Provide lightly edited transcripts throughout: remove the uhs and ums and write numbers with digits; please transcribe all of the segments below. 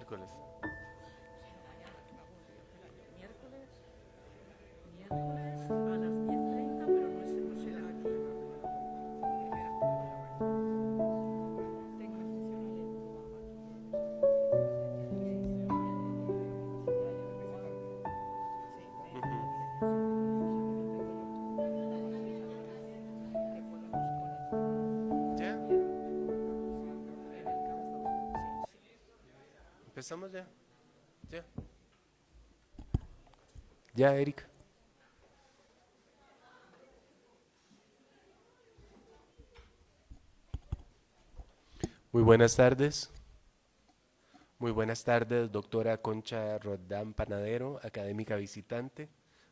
miércoles. Miércoles a las 10:30, pero no será aquí. Tengo ¿Ya? ¿Empezamos ya? ¿Ya? ¿Ya, Erika? Muy buenas tardes. Muy buenas tardes, doctora Concha Roldán Panadero, académica visitante.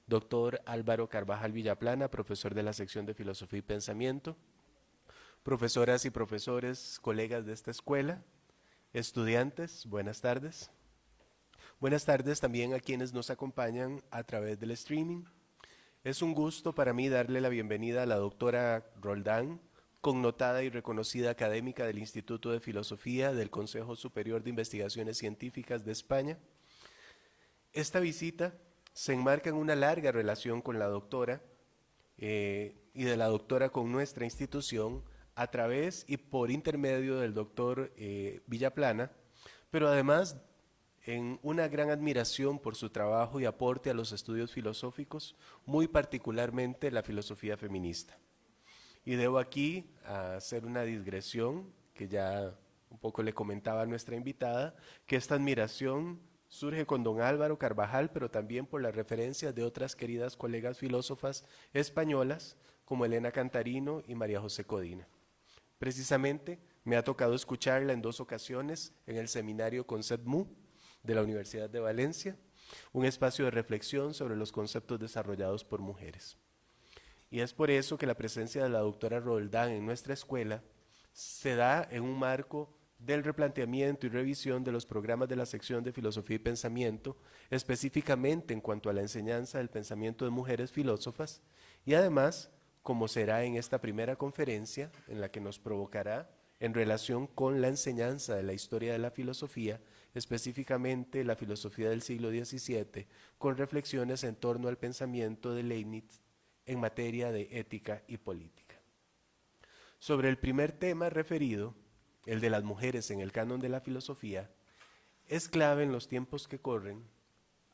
Doctor Álvaro Carvajal Villaplana, profesor de la sección de Filosofía y Pensamiento. Profesoras y profesores, colegas de esta escuela. Estudiantes, buenas tardes. Buenas tardes también a quienes nos acompañan a través del streaming. Es un gusto para mí darle la bienvenida a la doctora Roldán, connotada y reconocida académica del Instituto de Filosofía del Consejo Superior de Investigaciones Científicas de España. Esta visita se enmarca en una larga relación con la doctora y de la doctora con nuestra institución a través y por intermedio del doctor Villaplana, pero además en una gran admiración por su trabajo y aporte a los estudios filosóficos, muy particularmente la filosofía feminista. Y debo aquí hacer una digresión que ya un poco le comentaba a nuestra invitada, que esta admiración surge con don Álvaro Carvajal, pero también por las referencias de otras queridas colegas filósofas españolas como Elena Cantarino y María José Codina. Precisamente me ha tocado escucharla en 2 ocasiones en el seminario Concept Mu de la Universidad de Valencia, un espacio de reflexión sobre los conceptos desarrollados por mujeres. Y es por eso que la presencia de la doctora Roldán en nuestra escuela se da en un marco del replanteamiento y revisión de los programas de la sección de Filosofía y Pensamiento, específicamente en cuanto a la enseñanza del pensamiento de mujeres filósofas, y además, como será en esta primera conferencia, en la que nos provocará en relación con la enseñanza de la historia de la filosofía, específicamente la filosofía del siglo XVII, con reflexiones en torno al pensamiento de Leibniz en materia de ética y política. Sobre el primer tema referido, el de las mujeres en el canon de la filosofía, es clave en los tiempos que corren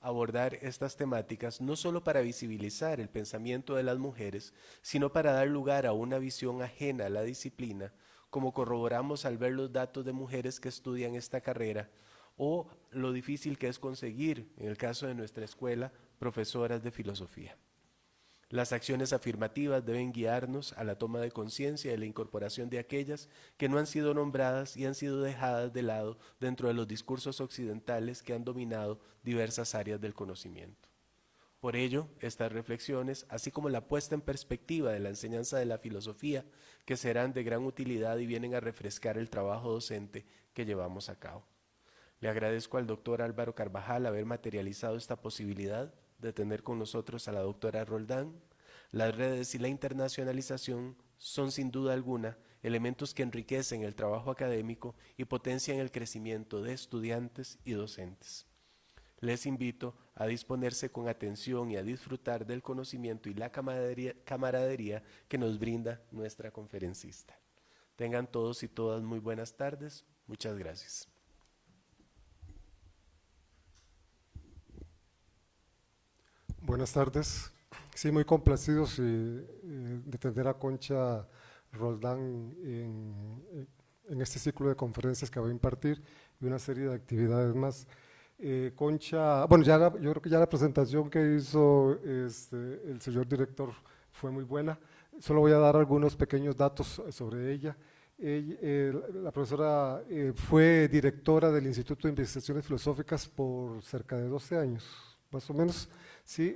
abordar estas temáticas no solo para visibilizar el pensamiento de las mujeres, sino para dar lugar a una visión ajena a la disciplina, como corroboramos al ver los datos de mujeres que estudian esta carrera o lo difícil que es conseguir, en el caso de nuestra escuela, profesoras de filosofía. Las acciones afirmativas deben guiarnos a la toma de conciencia y la incorporación de aquellas que no han sido nombradas y han sido dejadas de lado dentro de los discursos occidentales que han dominado diversas áreas del conocimiento. Por ello, estas reflexiones, así como la puesta en perspectiva de la enseñanza de la filosofía, que serán de gran utilidad y vienen a refrescar el trabajo docente que llevamos a cabo. Le agradezco al doctor Álvaro Carvajal haber materializado esta posibilidad de tener con nosotros a la doctora Roldán. Las redes y la internacionalización son sin duda alguna elementos que enriquecen el trabajo académico y potencian el crecimiento de estudiantes y docentes. Les invito a disponerse con atención y a disfrutar del conocimiento y la camaradería que nos brinda nuestra conferencista. Tengan todos y todas muy buenas tardes. Muchas gracias. Buenas tardes. Sí, muy complacidos de tener a Concha Roldán en este ciclo de conferencias que va a impartir y una serie de actividades más. Concha, bueno, yo creo que ya la presentación que hizo el señor director fue muy buena. Solo voy a dar algunos pequeños datos sobre ella. La profesora fue directora del Instituto de Investigaciones Filosóficas por cerca de 12 años, más o menos. Sí,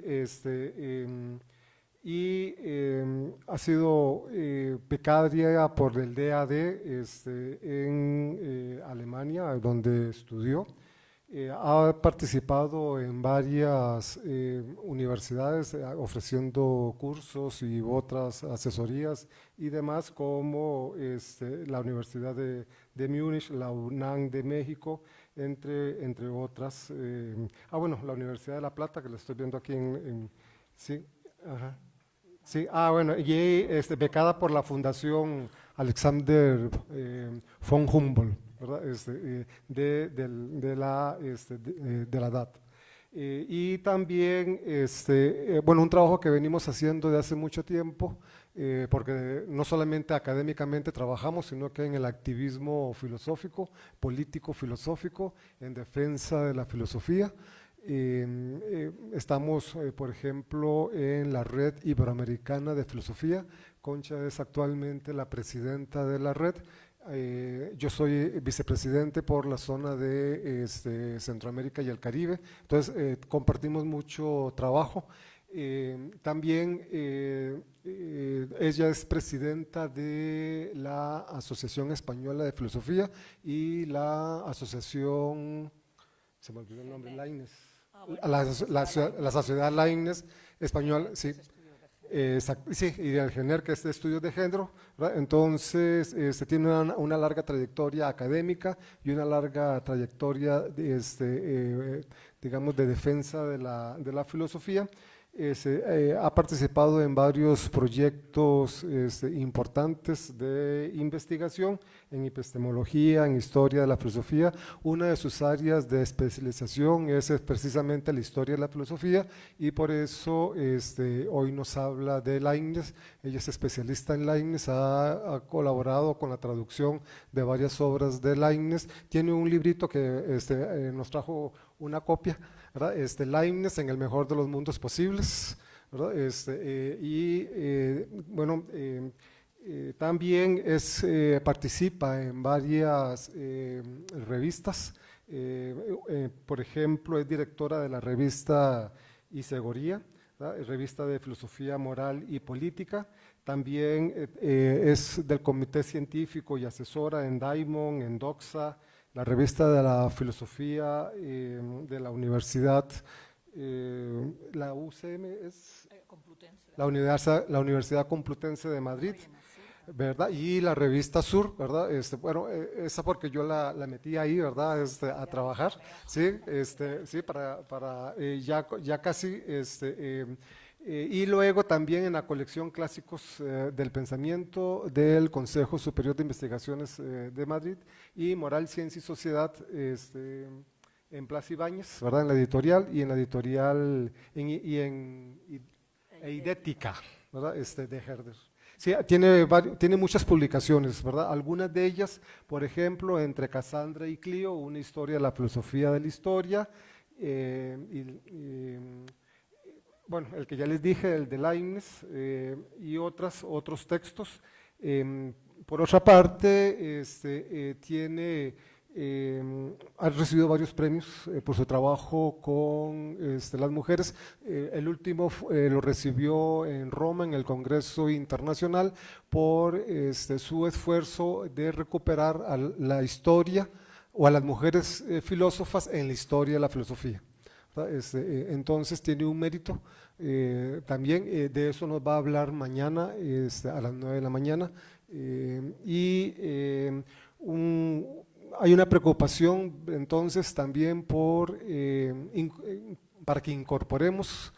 ha sido becaria por el DAD en Alemania, donde estudió. Ha participado en varias universidades ofreciendo cursos y otras asesorías y demás, como la Universidad de Múnich, la UNAM de México, entre otras. Bueno, la Universidad de La Plata, que la estoy viendo aquí sí, ajá. Sí, bueno, y becada por la Fundación Alexander von Humboldt, ¿verdad? De la DAT. Y también, bueno, un trabajo que venimos haciendo de hace mucho tiempo, porque no solamente académicamente trabajamos, sino que en el activismo filosófico, político-filosófico, en defensa de la filosofía. Estamos, por ejemplo, en la Red Iberoamericana de Filosofía. Concha es actualmente la presidenta de la red. Yo soy vicepresidente por la zona de Centroamérica y el Caribe. Entonces, compartimos mucho trabajo. También ella es presidenta de la Asociación Española de Filosofía y la Asociación, se me olvidó el nombre, Lainez. La Sociedad Lainez Española, sí. Sí, y del GENER, que es de estudios de género, ¿verdad? Entonces, tiene una larga trayectoria académica y una larga trayectoria, digamos, de defensa de la filosofía. Ha participado en varios proyectos importantes de investigación en epistemología, en historia de la filosofía. Una de sus áreas de especialización es precisamente la historia de la filosofía y por eso hoy nos habla de Leibniz. Ella es especialista en Leibniz, ha colaborado con la traducción de varias obras de Leibniz. Tiene un librito que nos trajo una copia, ¿verdad? Leibniz en el mejor de los mundos posibles, ¿verdad? Bueno, también participa en varias revistas. Por ejemplo, es directora de la revista Isegoría, ¿verdad? Revista de Filosofía Moral y Política. También es del comité científico y asesora en Daimon, en Doxa, la revista de la filosofía de la universidad, la UCM es la Universidad Complutense de Madrid, ¿verdad? Y la revista Sur, ¿verdad? Bueno, esa porque yo la metí ahí, ¿verdad? A trabajar, ¿sí? Sí, para ya casi, y luego también en la colección Clásicos del Pensamiento del Consejo Superior de Investigaciones de Madrid y Moral, Ciencia y Sociedad en Plaza Ibáñez, ¿verdad? En la editorial y en la editorial Eidética, ¿verdad? De Herder. Sí, tiene muchas publicaciones, ¿verdad? Algunas de ellas, por ejemplo, Entre Casandra y Clio, una historia de la filosofía de la historia, bueno, el que ya les dije, el de Leibniz, y otros textos. Por otra parte, ha recibido varios premios por su trabajo con las mujeres. El último lo recibió en Roma, en el Congreso Internacional, por su esfuerzo de recuperar a la historia o a las mujeres filósofas en la historia de la filosofía. Entonces tiene un mérito también, de eso nos va a hablar mañana a las 9 de la mañana. Hay una preocupación entonces también para que incorporemos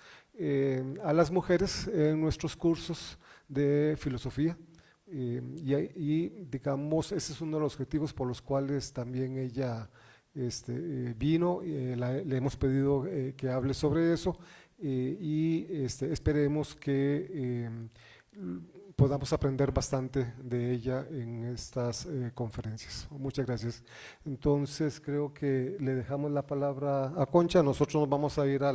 a las mujeres en nuestros cursos de filosofía. Y digamos, ese es uno de los objetivos por los cuales también ella vino. Le hemos pedido que hable sobre eso y esperemos que podamos aprender bastante de ella en estas conferencias. Muchas gracias. Entonces creo que le dejamos la palabra a Concha. Nosotros nos vamos a ir a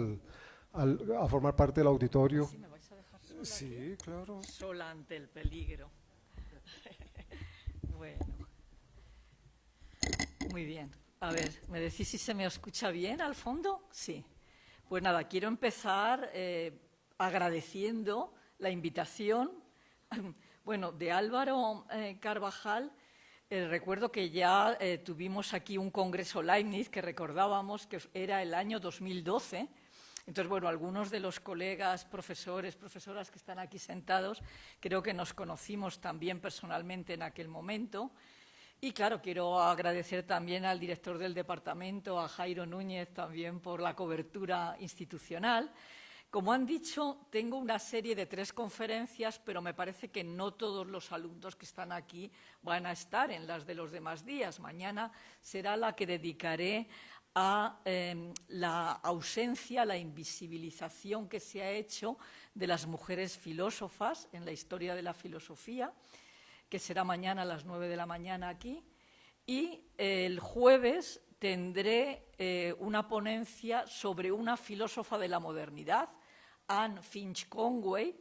formar parte del auditorio. ¿Sí me vais a dejar sola? Sí, claro. Sola ante el peligro. Bueno. Muy bien. A ver, ¿me decís si se me escucha bien al fondo? Sí. Pues nada, quiero empezar agradeciendo la invitación, bueno, de Álvaro Carvajal, Recuerdo que ya tuvimos aquí un congreso Leibniz que recordábamos que era el año 2012. Entonces, bueno, algunos de los colegas, profesores, profesoras que están aquí sentados, creo que nos conocimos también personalmente en aquel momento. Y claro, quiero agradecer también al director del departamento, a Jairo Núñez, también por la cobertura institucional. Como han dicho, tengo una serie de 3 conferencias, pero me parece que no todos los alumnos que están aquí van a estar en las de los demás días. Mañana será la que dedicaré a la ausencia, la invisibilización que se ha hecho de las mujeres filósofas en la historia de la filosofía, que será mañana a las 9 de la mañana aquí. Y el jueves tendré una ponencia sobre una filósofa de la modernidad, Anne Finch Conway,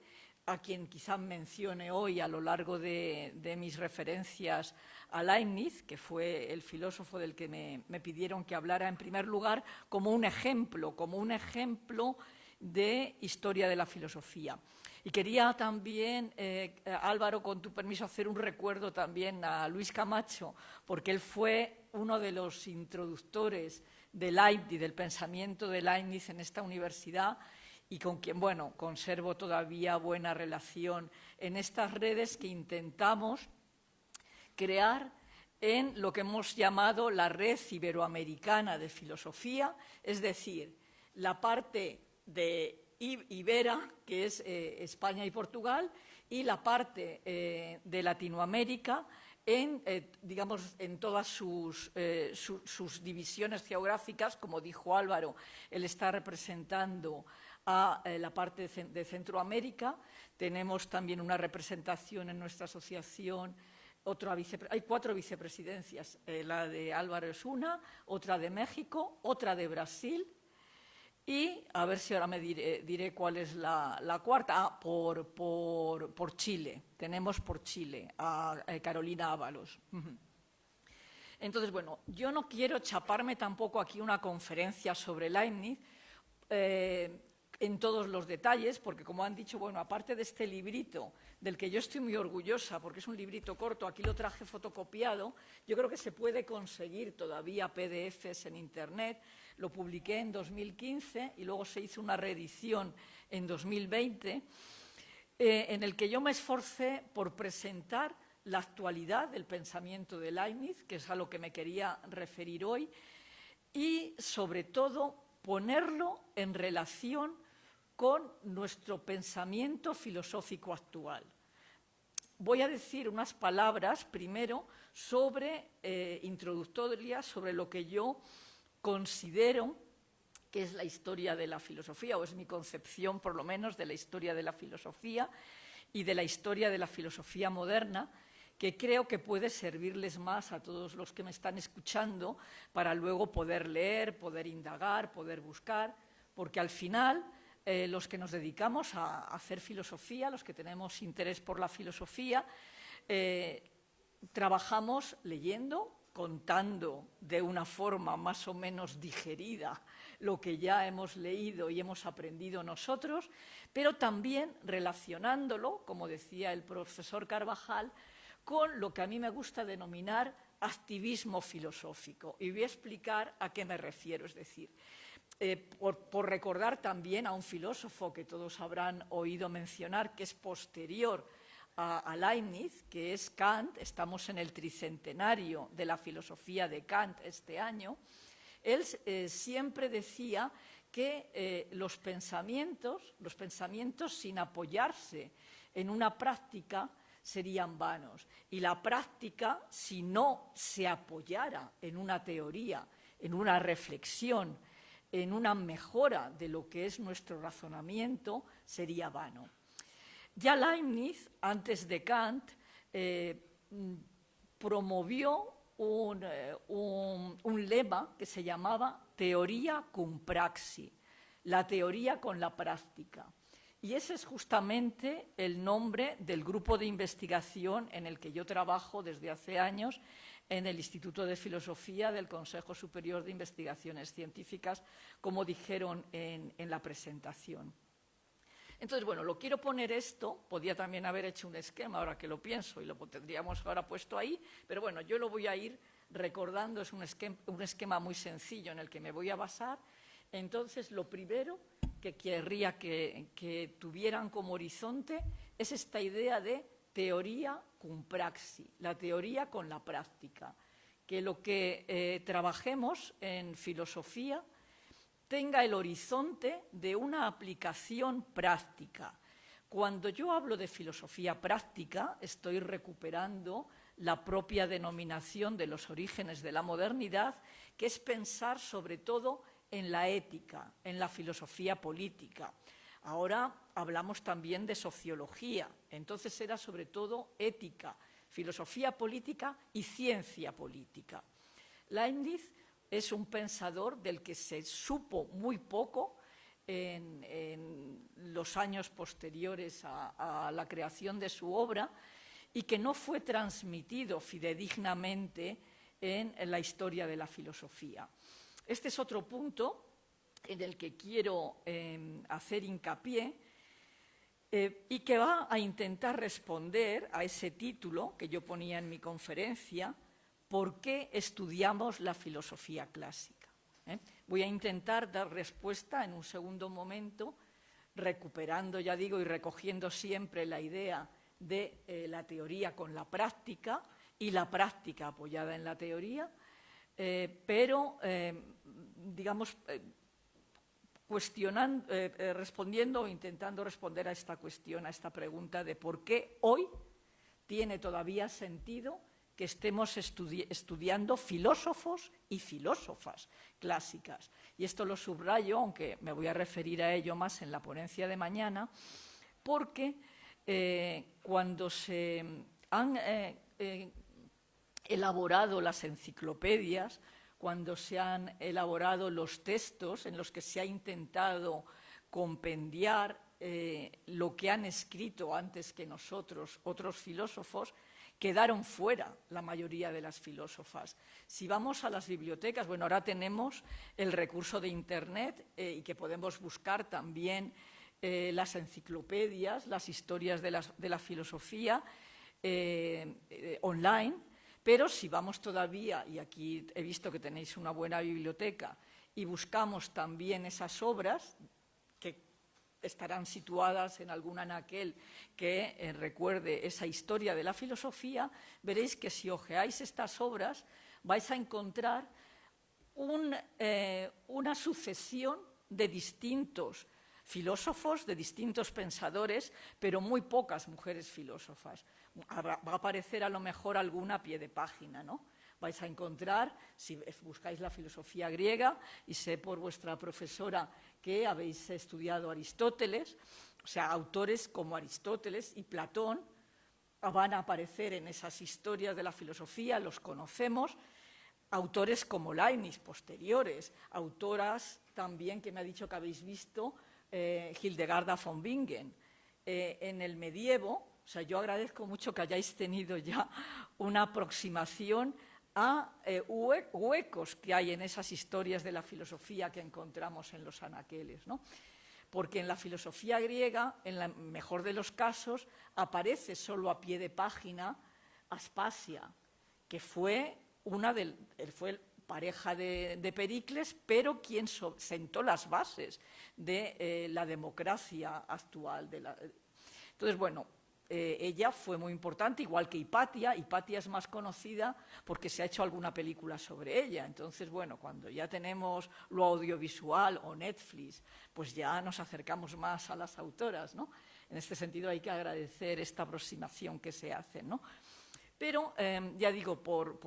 a quien quizá mencione hoy a lo largo de mis referencias a Leibniz, que fue el filósofo del que me pidieron que hablara en primer lugar, como un ejemplo de historia de la filosofía. Y quería también, Álvaro, con tu permiso, hacer un recuerdo también a Luis Camacho, porque él fue uno de los introductores de Leibniz, del pensamiento de Leibniz en esta universidad, y con quien, bueno, conservo todavía buena relación en estas redes que intentamos crear en lo que hemos llamado la Red Iberoamericana de Filosofía, es decir, la parte de Ibera, que es España y Portugal, y la parte de Latinoamérica, digamos, en todas sus divisiones geográficas. Como dijo Álvaro, él está representando a la parte de Centroamérica. Tenemos también una representación en nuestra asociación. Hay 4 vicepresidencias, la de Álvaro es una, otra de México, otra de Brasil, y a ver si ahora me diré cuál es la cuarta. Por Chile, tenemos por Chile a Carolina Ábalos. Entonces, bueno, yo no quiero chaparme tampoco aquí una conferencia sobre Leibniz en todos los detalles, porque como han dicho, bueno, aparte de este librito, del que yo estoy muy orgullosa, porque es un librito corto, aquí lo traje fotocopiado, yo creo que se puede conseguir todavía PDFs en Internet. Lo publiqué en 2015 y luego se hizo una reedición en 2020, en el que yo me esforcé por presentar la actualidad del pensamiento de Leibniz, que es a lo que me quería referir hoy, y sobre todo ponerlo en relación con nuestro pensamiento filosófico actual. Voy a decir unas palabras primero introductorias sobre lo que yo considero que es la historia de la filosofía, o es mi concepción, por lo menos, de la historia de la filosofía y de la historia de la filosofía moderna, que creo que puede servirles más a todos los que me están escuchando para luego poder leer, poder indagar, poder buscar, porque al final los que nos dedicamos a hacer filosofía, los que tenemos interés por la filosofía, trabajamos leyendo, contando de una forma más o menos digerida lo que ya hemos leído y hemos aprendido nosotros, pero también relacionándolo, como decía el profesor Carvajal, con lo que a mí me gusta denominar activismo filosófico. Y voy a explicar a qué me refiero. Es decir, por recordar también a un filósofo que todos habrán oído mencionar, que es posterior a Leibniz, que es Kant. Estamos en el tricentenario de la filosofía de Kant este año. Él siempre decía que los pensamientos sin apoyarse en una práctica serían vanos, y la práctica, si no se apoyara en una teoría, en una reflexión, en una mejora de lo que es nuestro razonamiento, sería vano. Ya Leibniz, antes de Kant, promovió un lema que se llamaba teoria cum praxi, la teoría con la práctica. Y ese es justamente el nombre del grupo de investigación en el que yo trabajo desde hace años en el Instituto de Filosofía del Consejo Superior de Investigaciones Científicas, como dijeron en la presentación. Entonces, bueno, lo quiero poner esto, podía también haber hecho un esquema, ahora que lo pienso, y lo tendríamos ahora puesto ahí, pero bueno, yo lo voy a ir recordando, es un esquema muy sencillo en el que me voy a basar. Entonces, lo primero que querría que tuvieran como horizonte es esta idea de teoría cum praxi, la teoría con la práctica, que lo que trabajemos en filosofía tenga el horizonte de una aplicación práctica. Cuando yo hablo de filosofía práctica, estoy recuperando la propia denominación de los orígenes de la modernidad, que es pensar sobre todo en la ética, en la filosofía política. Ahora hablamos también de sociología, entonces era sobre todo ética, filosofía política y ciencia política. Leibniz es un pensador del que se supo muy poco en los años posteriores a la creación de su obra y que no fue transmitido fidedignamente en la historia de la filosofía. Este es otro punto en el que quiero hacer hincapié y que va a intentar responder a ese título que yo ponía en mi conferencia, ¿por qué estudiamos la filosofía clásica? Voy a intentar dar respuesta en un segundo momento, recuperando, ya digo, y recogiendo siempre la idea de la teoría con la práctica y la práctica apoyada en la teoría, pero, digamos, respondiendo o intentando responder a esta cuestión, a esta pregunta de por qué hoy tiene todavía sentido que estemos estudiando filósofos y filósofas clásicas. Y esto lo subrayo, aunque me voy a referir a ello más en la ponencia de mañana, porque cuando se han elaborado las enciclopedias, cuando se han elaborado los textos en los que se ha intentado compendiar lo que han escrito antes que nosotros otros filósofos, quedaron fuera la mayoría de las filósofas. Si vamos a las bibliotecas, bueno, ahora tenemos el recurso de Internet y que podemos buscar también las enciclopedias, las historias de la filosofía online, pero si vamos todavía, y aquí he visto que tenéis una buena biblioteca, y buscamos también esas obras que estarán situadas en algún anaquel que recuerde esa historia de la filosofía, veréis que si hojeáis estas obras vais a encontrar una sucesión de distintos filósofos, de distintos pensadores, pero muy pocas mujeres filósofas. Va a aparecer a lo mejor alguna a pie de página, ¿no? Vais a encontrar, si buscáis la filosofía griega, y sé por vuestra profesora que habéis estudiado Aristóteles, o sea, autores como Aristóteles y Platón van a aparecer en esas historias de la filosofía, los conocemos, autores como Leibniz, posteriores, autoras también que me ha dicho que habéis visto, Hildegarda von Bingen. En el medievo, o sea, yo agradezco mucho que hayáis tenido ya una aproximación a huecos que hay en esas historias de la filosofía que encontramos en los anaqueles, ¿no? Porque en la filosofía griega, en el mejor de los casos, aparece solo a pie de página Aspasia, que fue pareja de Pericles, pero quien sentó las bases de la democracia actual. Entonces, bueno, ella fue muy importante, igual que Hipatia. Hipatia es más conocida porque se ha hecho alguna película sobre ella. Entonces, bueno, cuando ya tenemos lo audiovisual o Netflix, pues ya nos acercamos más a las autoras, ¿no? En este sentido hay que agradecer esta aproximación que se hace, ¿no? Pero, ya digo, por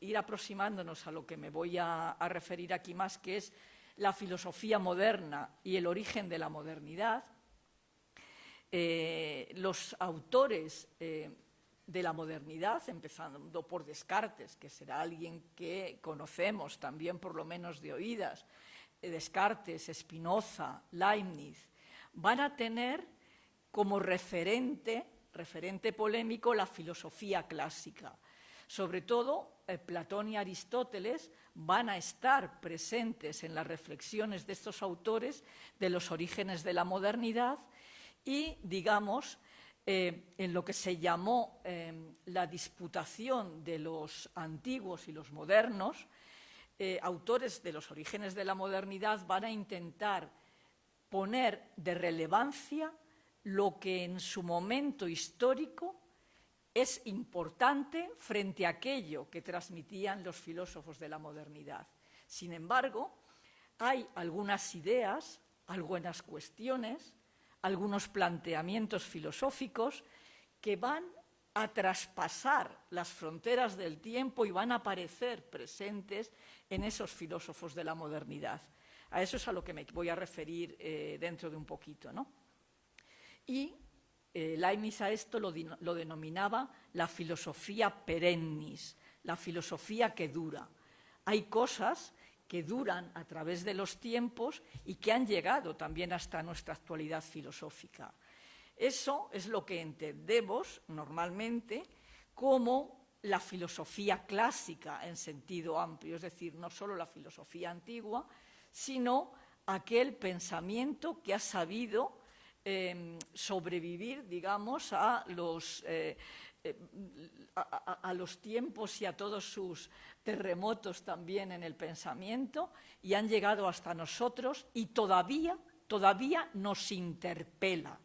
ir aproximándonos a lo que me voy a referir aquí más, que es la filosofía moderna y el origen de la modernidad, los autores de la modernidad, empezando por Descartes, que será alguien que conocemos también por lo menos de oídas, Descartes, Spinoza, Leibniz, van a tener como referente polémico la filosofía clásica. Sobre todo, Platón y Aristóteles van a estar presentes en las reflexiones de estos autores de los orígenes de la modernidad y, digamos, en lo que se llamó la disputación de los antiguos y los modernos, autores de los orígenes de la modernidad van a intentar poner de relevancia lo que en su momento histórico es importante frente a aquello que transmitían los filósofos de la modernidad. Sin embargo, hay algunas ideas, algunas cuestiones, algunos planteamientos filosóficos que van a traspasar las fronteras del tiempo y van a aparecer presentes en esos filósofos de la modernidad. A eso es a lo que me voy a referir dentro de un poquito, ¿no? Y Leibniz a esto lo denominaba la filosofía perennis, la filosofía que dura. Hay cosas que duran a través de los tiempos y que han llegado también hasta nuestra actualidad filosófica. Eso es lo que entendemos normalmente como la filosofía clásica en sentido amplio, es decir, no solo la filosofía antigua, sino aquel pensamiento que ha sabido sobrevivir, digamos, a los tiempos y a todos sus terremotos también en el pensamiento, y han llegado hasta nosotros y todavía nos interpela.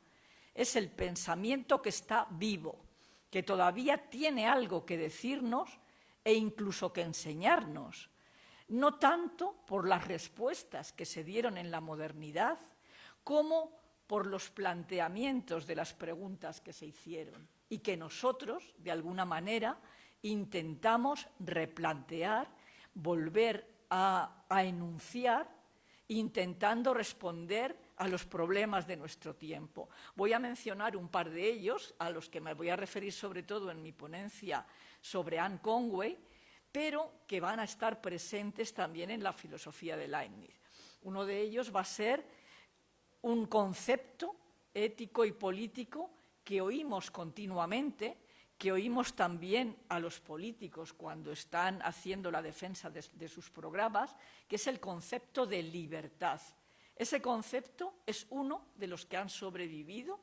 Es el pensamiento que está vivo, que todavía tiene algo que decirnos e incluso que enseñarnos, no tanto por las respuestas que se dieron en la modernidad, como por los planteamientos de las preguntas que se hicieron y que nosotros, de alguna manera, intentamos replantear, volver a enunciar, intentando responder a los problemas de nuestro tiempo. Voy a mencionar un par de ellos, a los que me voy a referir sobre todo en mi ponencia sobre Anne Conway, pero que van a estar presentes también en la filosofía de Leibniz. Uno de ellos va a ser un concepto ético y político que oímos continuamente, que oímos también a los políticos cuando están haciendo la defensa de sus programas, que es el concepto de libertad. Ese concepto es uno de los que han sobrevivido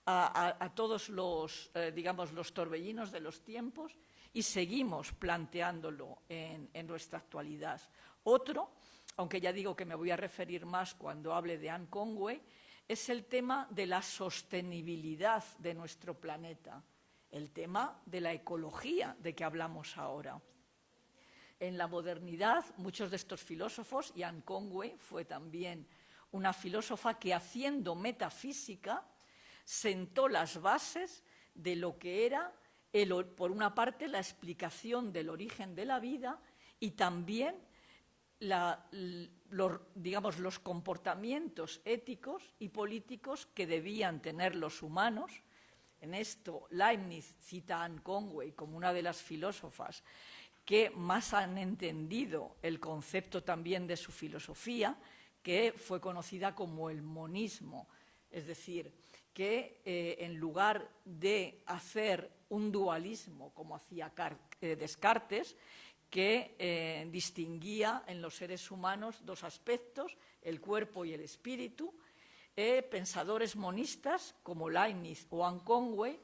a todos los, digamos, los torbellinos de los tiempos y seguimos planteándolo en nuestra actualidad. Otro, aunque ya digo que me voy a referir más cuando hable de Anne Conway, es el tema de la sostenibilidad de nuestro planeta, el tema de la ecología de que hablamos ahora. En la modernidad, muchos de estos filósofos, y Anne Conway fue también una filósofa que, haciendo metafísica, sentó las bases de lo que era, por una parte, la explicación del origen de la vida y también los comportamientos éticos y políticos que debían tener los humanos. En esto, Leibniz cita a Anne Conway como una de las filósofas que más han entendido el concepto también de su filosofía, que fue conocida como el monismo, es decir, que en lugar de hacer un dualismo como hacía Descartes, que distinguía en los seres humanos dos aspectos, el cuerpo y el espíritu, pensadores monistas como Leibniz o Anne Conway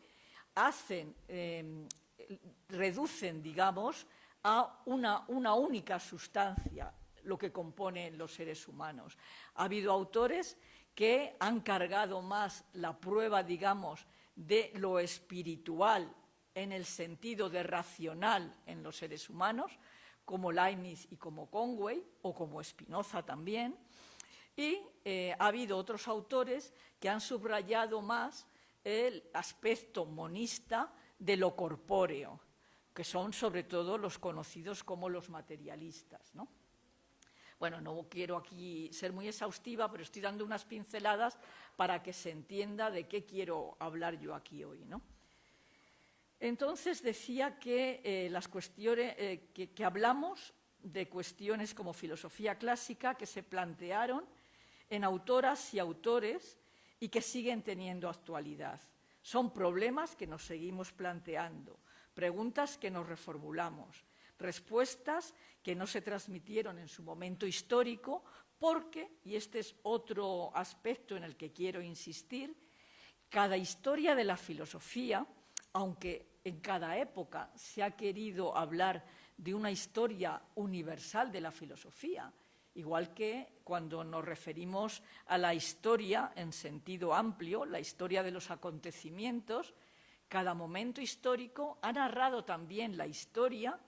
reducen, digamos, a una única sustancia lo que componen los seres humanos. Ha habido autores que han cargado más la prueba, digamos, de lo espiritual en el sentido de racional en los seres humanos, como Leibniz y como Conway, o como Spinoza también. Y ha habido otros autores que han subrayado más el aspecto monista de lo corpóreo, que son sobre todo los conocidos como los materialistas, ¿no? Bueno, no quiero aquí ser muy exhaustiva, pero estoy dando unas pinceladas para que se entienda de qué quiero hablar yo aquí hoy, ¿no? Entonces decía que las cuestiones que hablamos de cuestiones como filosofía clásica que se plantearon en autoras y autores y que siguen teniendo actualidad. Son problemas que nos seguimos planteando, preguntas que nos reformulamos, respuestas que no se transmitieron en su momento histórico porque, y este es otro aspecto en el que quiero insistir, Cada historia de la filosofía, aunque en cada época se ha querido hablar de una historia universal de la filosofía, igual que cuando nos referimos a la historia en sentido amplio, la historia de los acontecimientos, cada momento histórico ha narrado también la historia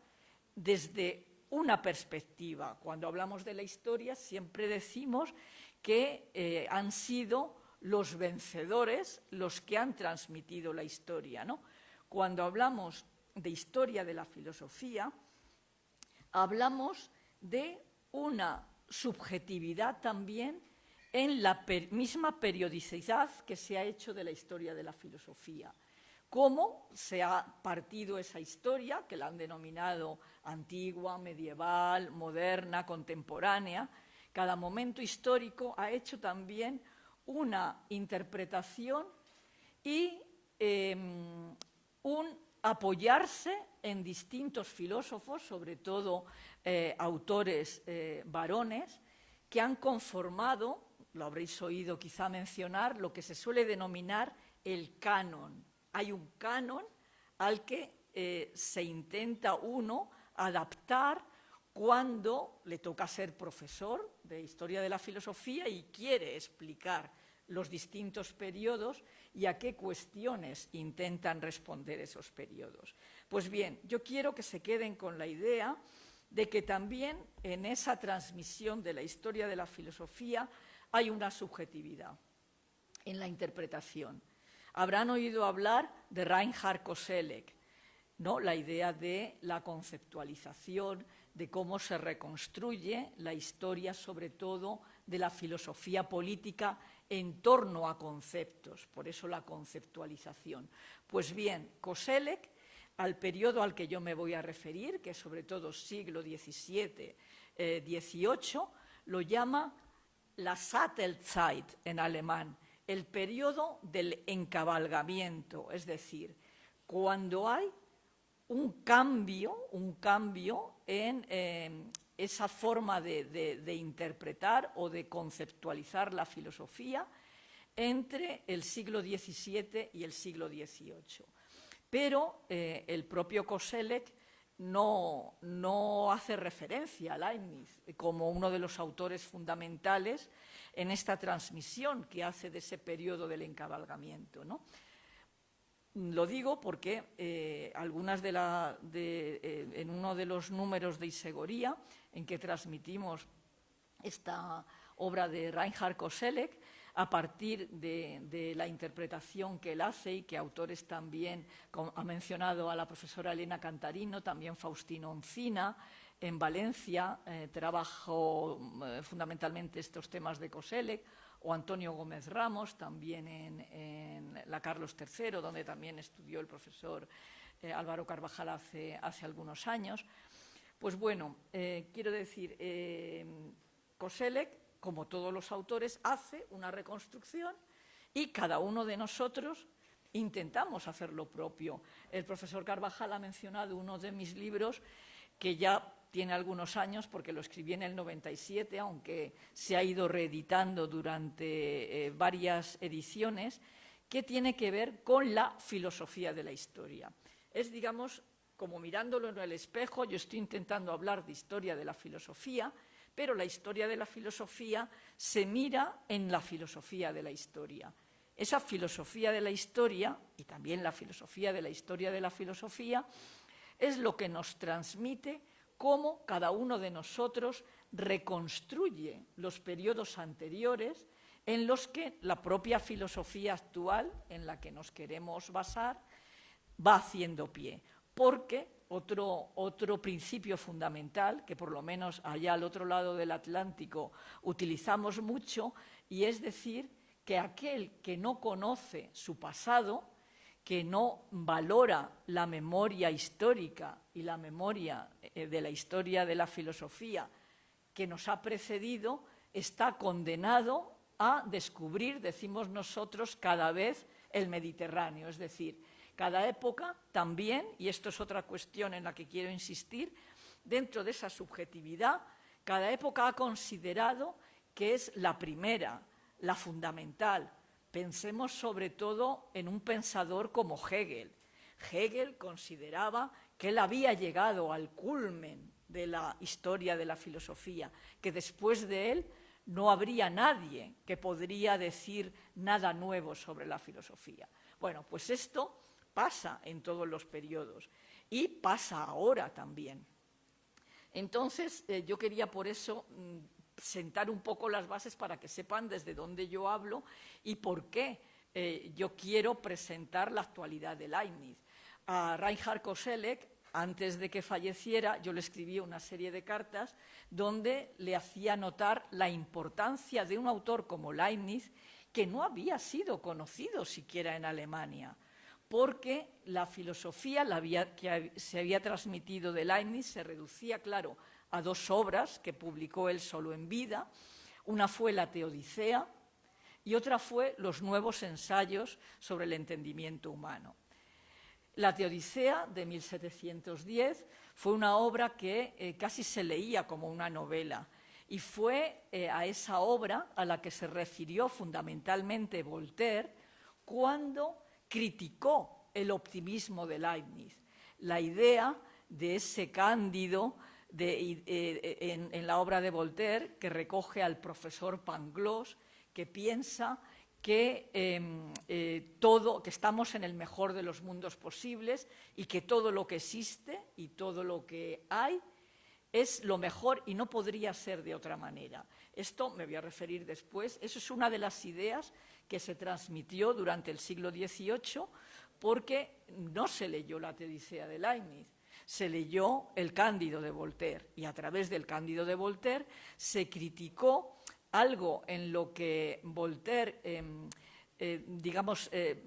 desde una perspectiva. Cuando hablamos de la historia siempre decimos que han sido los vencedores los que han transmitido la historia, ¿no? Cuando hablamos de historia de la filosofía, hablamos de una subjetividad también en la misma periodicidad que se ha hecho de la historia de la filosofía. Cómo se ha partido esa historia, que la han denominado antigua, medieval, moderna, contemporánea. Cada momento histórico ha hecho también una interpretación y un apoyarse en distintos filósofos, sobre todo autores varones, que han conformado, lo habréis oído quizá mencionar, lo que se suele denominar el canon. Hay un canon al que se intenta uno adaptar cuando le toca ser profesor de historia de la filosofía y quiere explicar los distintos periodos y a qué cuestiones intentan responder esos periodos. Pues bien, yo quiero que se queden con la idea de que también en esa transmisión de la historia de la filosofía hay una subjetividad en la interpretación. Habrán oído hablar de Reinhard Koselleck, ¿no? La idea de la conceptualización, de cómo se reconstruye la historia, sobre todo de la filosofía política, en torno a conceptos, por eso la conceptualización. Pues bien, Koselleck, al periodo al que yo me voy a referir, que es sobre todo siglo XVII, XVIII, lo llama la Sattelzeit en alemán, el periodo del encabalgamiento, es decir, cuando hay un cambio en esa forma de interpretar o de conceptualizar la filosofía entre el siglo XVII y el siglo XVIII. Pero el propio Koselleck no hace referencia a Leibniz como uno de los autores fundamentales en esta transmisión que hace de ese periodo del encabalgamiento, ¿no? Lo digo porque en uno de los números de Isegoría, en que transmitimos esta obra de Reinhard Koselleck, a partir de la interpretación que él hace y que autores también, ha mencionado a la profesora Elena Cantarino, también Faustino Oncina, en Valencia trabajó fundamentalmente estos temas de Koselleck, o Antonio Gómez Ramos, también en la Carlos III, donde también estudió el profesor Álvaro Carvajal hace algunos años. Pues bueno, quiero decir, Koselleck, como todos los autores, hace una reconstrucción y cada uno de nosotros intentamos hacer lo propio. El profesor Carvajal ha mencionado uno de mis libros que ya tiene algunos años porque lo escribí en el 97, aunque se ha ido reeditando durante varias ediciones, que tiene que ver con la filosofía de la historia. Es, digamos, como mirándolo en el espejo, yo estoy intentando hablar de historia de la filosofía, pero la historia de la filosofía se mira en la filosofía de la historia. Esa filosofía de la historia, y también la filosofía de la historia de la filosofía, es lo que nos transmite cómo cada uno de nosotros reconstruye los periodos anteriores en los que la propia filosofía actual, en la que nos queremos basar, va haciendo pie. Porque otro principio fundamental, que por lo menos allá al otro lado del Atlántico utilizamos mucho, y es decir, que aquel que no conoce su pasado, que no valora la memoria histórica y la memoria de la historia de la filosofía que nos ha precedido, está condenado a descubrir, decimos nosotros, cada vez el Mediterráneo. Es decir, cada época también, y esto es otra cuestión en la que quiero insistir, dentro de esa subjetividad, cada época ha considerado que es la primera, la fundamental, Pensemos sobre todo en un pensador como Hegel. Hegel consideraba que él había llegado al culmen de la historia de la filosofía, que después de él no habría nadie que podría decir nada nuevo sobre la filosofía. Bueno, pues esto pasa en todos los periodos y pasa ahora también. Entonces, yo quería por eso sentar un poco las bases para que sepan desde dónde yo hablo y por qué yo quiero presentar la actualidad de Leibniz. A Reinhard Koselleck, antes de que falleciera, yo le escribí una serie de cartas donde le hacía notar la importancia de un autor como Leibniz, que no había sido conocido siquiera en Alemania, porque la filosofía que se había transmitido de Leibniz se reducía, claro, a 2 obras que publicó él solo en vida. Una fue la Teodicea y otra fue los nuevos ensayos sobre el entendimiento humano. La Teodicea, de 1710, fue una obra que casi se leía como una novela, y fue a esa obra a la que se refirió fundamentalmente Voltaire cuando criticó el optimismo de Leibniz, la idea de ese Cándido en la obra de Voltaire, que recoge al profesor Pangloss, que piensa que que estamos en el mejor de los mundos posibles y que todo lo que existe y todo lo que hay es lo mejor y no podría ser de otra manera. Esto me voy a referir después. Eso es una de las ideas que se transmitió durante el siglo XVIII, porque no se leyó la Teodicea de Leibniz, se leyó el Cándido de Voltaire, y a través del Cándido de Voltaire se criticó algo en lo que Voltaire,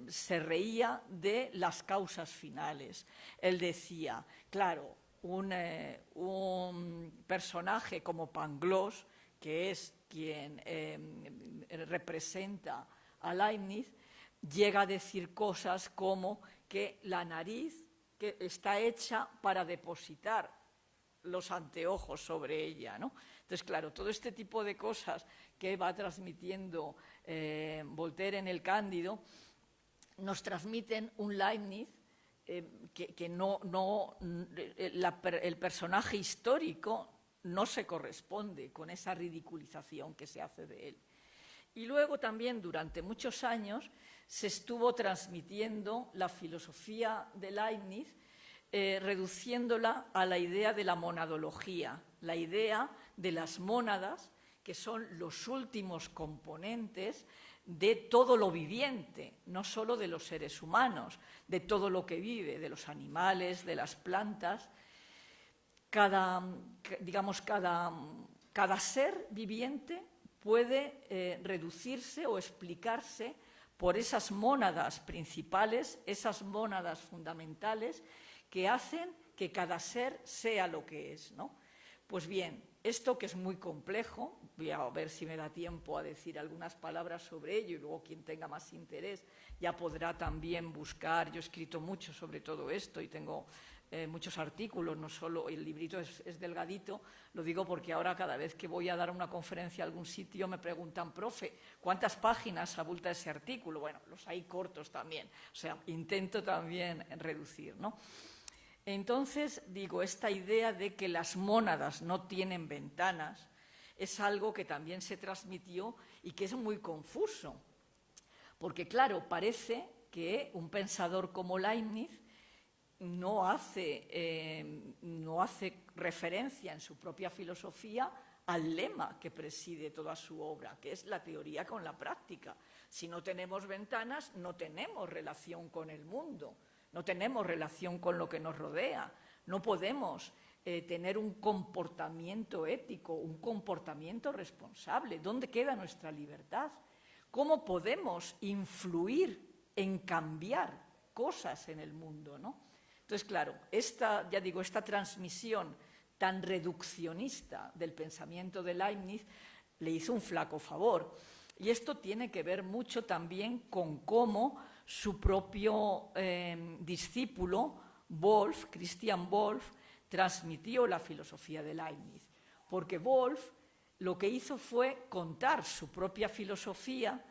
se reía de las causas finales. Él decía, claro, un personaje como Pangloss, que es quien representa a Leibniz, llega a decir cosas como que la nariz que está hecha para depositar los anteojos sobre ella, ¿no? Entonces, claro, todo este tipo de cosas que va transmitiendo Voltaire en el Cándido nos transmiten un Leibniz el personaje histórico no se corresponde con esa ridiculización que se hace de él. Y luego también durante muchos años se estuvo transmitiendo la filosofía de Leibniz, reduciéndola a la idea de la monadología, la idea de las mónadas, que son los últimos componentes de todo lo viviente, no solo de los seres humanos, de todo lo que vive, de los animales, de las plantas. Cada ser viviente puede reducirse o explicarse por esas mónadas principales, esas mónadas fundamentales que hacen que cada ser sea lo que es, ¿no? Pues bien, esto que es muy complejo, voy a ver si me da tiempo a decir algunas palabras sobre ello y luego quien tenga más interés ya podrá también buscar. Yo he escrito mucho sobre todo esto y tengo muchos artículos, no solo el librito es delgadito, lo digo porque ahora cada vez que voy a dar una conferencia a algún sitio me preguntan, profe, ¿cuántas páginas abulta ese artículo? Bueno, los hay cortos también, o sea, intento también reducir, ¿no? Entonces, digo, esta idea de que las mónadas no tienen ventanas es algo que también se transmitió y que es muy confuso, porque claro, parece que un pensador como Leibniz no hace referencia en su propia filosofía al lema que preside toda su obra, que es la teoría con la práctica. Si no tenemos ventanas, no tenemos relación con el mundo, no tenemos relación con lo que nos rodea, no podemos tener un comportamiento ético, un comportamiento responsable. ¿Dónde queda nuestra libertad? ¿Cómo podemos influir en cambiar cosas en el mundo, ¿no? Entonces, claro, esta transmisión tan reduccionista del pensamiento de Leibniz le hizo un flaco favor. Y esto tiene que ver mucho también con cómo su propio discípulo, Christian Wolff, transmitió la filosofía de Leibniz. Porque Wolff lo que hizo fue contar su propia filosofía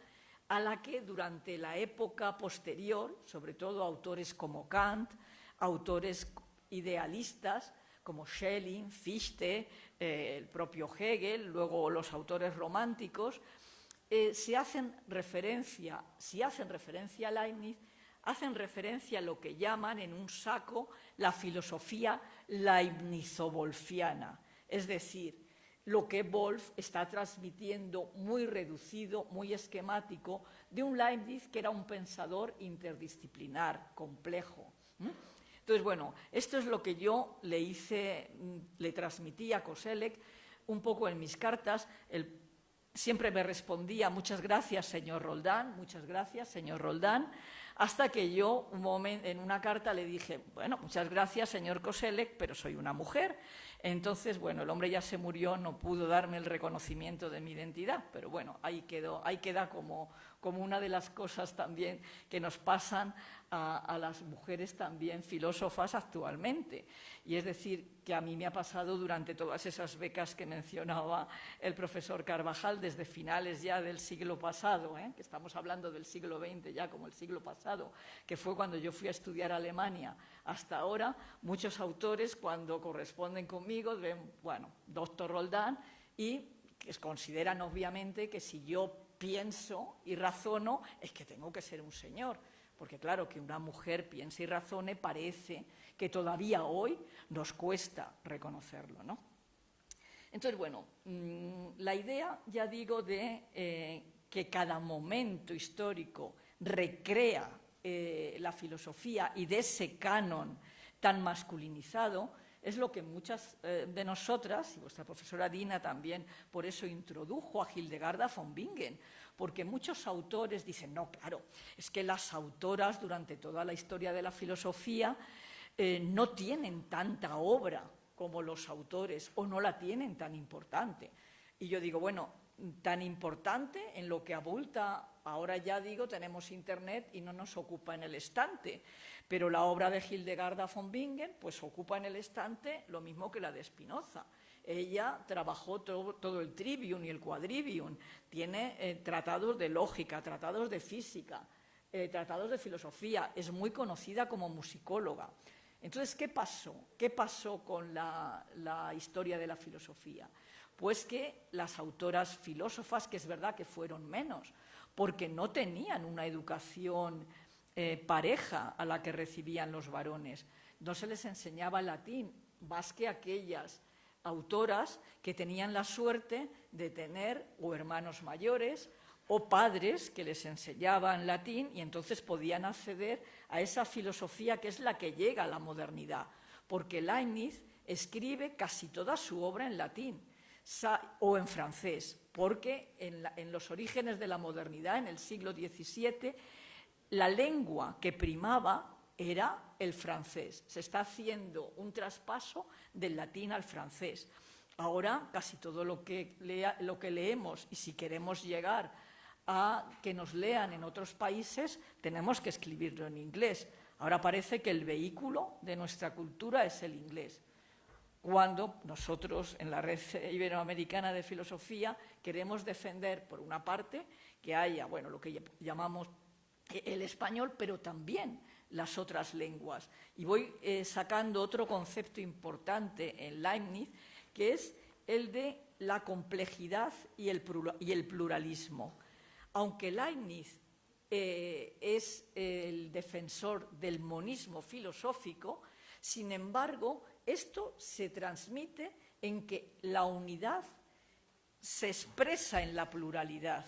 a la que durante la época posterior, sobre todo autores como Kant, autores idealistas como Schelling, Fichte, el propio Hegel, luego los autores románticos, si hacen referencia a Leibniz, hacen referencia a lo que llaman en un saco la filosofía leibnizo-wolfiana, es decir, lo que Wolf está transmitiendo muy reducido, muy esquemático, de un Leibniz que era un pensador interdisciplinar, complejo. Entonces, bueno, esto es lo que yo le transmití a Koselleck un poco en mis cartas. Siempre me respondía, muchas gracias, señor Roldán, muchas gracias, señor Roldán, hasta que yo en una carta le dije, bueno, muchas gracias, señor Koselleck, pero soy una mujer. Entonces, bueno, el hombre ya se murió, no pudo darme el reconocimiento de mi identidad, pero bueno, ahí queda como una de las cosas también que nos pasan a las mujeres también filósofas actualmente. Y es decir, que a mí me ha pasado durante todas esas becas que mencionaba el profesor Carvajal desde finales ya del siglo pasado, que estamos hablando del siglo XX ya como el siglo pasado, que fue cuando yo fui a estudiar a Alemania. Hasta ahora, muchos autores cuando corresponden conmigo ven, bueno, doctor Roldán, y que consideran obviamente que si yo pienso y razono es que tengo que ser un señor. Porque claro, que una mujer piense y razone parece que todavía hoy nos cuesta reconocerlo, ¿no? Entonces, bueno, la idea, ya digo, de que cada momento histórico recrea la filosofía y de ese canon tan masculinizado, es lo que muchas de nosotras, y vuestra profesora Dina también, por eso introdujo a Hildegarda von Bingen, porque muchos autores dicen, no, claro, es que las autoras durante toda la historia de la filosofía no tienen tanta obra como los autores, o no la tienen tan importante. Y yo digo, bueno, tan importante en lo que abulta, ahora ya digo, tenemos internet y no nos ocupa en el estante, pero la obra de Hildegarda von Bingen pues ocupa en el estante lo mismo que la de Spinoza. Ella trabajó todo el trivium y el quadrivium, tiene tratados de lógica, tratados de física, tratados de filosofía, es muy conocida como musicóloga. Entonces, ¿qué pasó? ¿Qué pasó con la historia de la filosofía? Pues que las autoras filósofas, que es verdad que fueron menos, porque no tenían una educación pareja a la que recibían los varones, no se les enseñaba latín, más que aquellas autoras que tenían la suerte de tener o hermanos mayores o padres que les enseñaban latín y entonces podían acceder a esa filosofía que es la que llega a la modernidad, porque Leibniz escribe casi toda su obra en latín o en francés, porque en los orígenes de la modernidad, en el siglo XVII, la lengua que primaba era el francés. Se está haciendo un traspaso del latín al francés. Ahora casi todo lo que leemos, y si queremos llegar a que nos lean en otros países, tenemos que escribirlo en inglés. Ahora parece que el vehículo de nuestra cultura es el inglés, cuando nosotros en la Red Iberoamericana de Filosofía queremos defender, por una parte, que haya, bueno, lo que llamamos el español, pero también las otras lenguas. Y voy sacando otro concepto importante en Leibniz, que es el de la complejidad y el pluralismo. Aunque Leibniz es el defensor del monismo filosófico, sin embargo, esto se transmite en que la unidad se expresa en la pluralidad.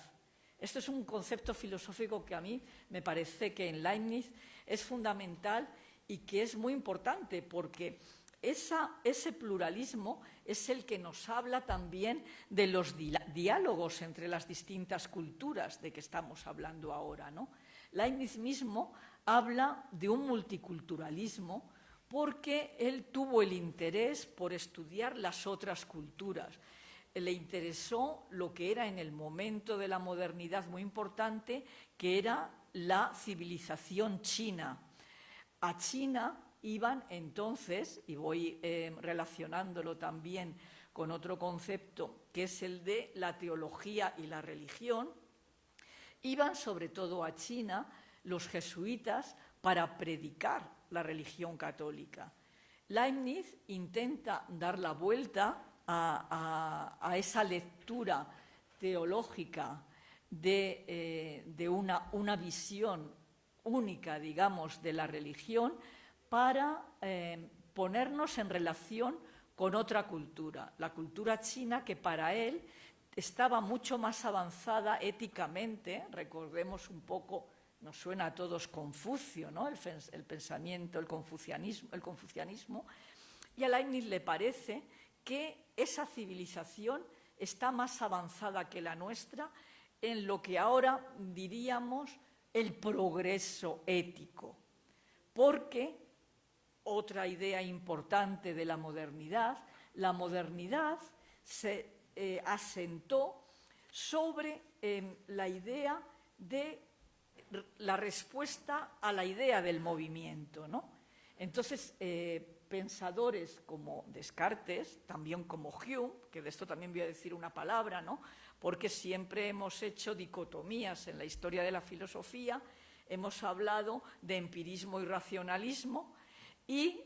Esto es un concepto filosófico que a mí me parece que en Leibniz es fundamental y que es muy importante, porque ese pluralismo es el que nos habla también de los diálogos entre las distintas culturas de que estamos hablando ahora, ¿no? Leibniz mismo habla de un multiculturalismo porque él tuvo el interés por estudiar las otras culturas. Le interesó lo que era en el momento de la modernidad muy importante, que era la civilización china. A China iban entonces, y voy relacionándolo también con otro concepto, que es el de la teología y la religión, iban sobre todo a China los jesuitas para predicar la religión católica. Leibniz intenta dar la vuelta a esa lectura teológica de una visión única, digamos, de la religión para ponernos en relación con otra cultura, la cultura china, que para él estaba mucho más avanzada éticamente. Recordemos un poco, nos suena a todos Confucio, ¿no? El pensamiento, el confucianismo, y a Leibniz le parece que esa civilización está más avanzada que la nuestra en lo que ahora diríamos el progreso ético, porque otra idea importante de la modernidad se asentó sobre la idea de la respuesta a la idea del movimiento, ¿no? Entonces, pensadores como Descartes, también como Hume, que de esto también voy a decir una palabra, ¿no? Porque siempre hemos hecho dicotomías en la historia de la filosofía, hemos hablado de empirismo y racionalismo, y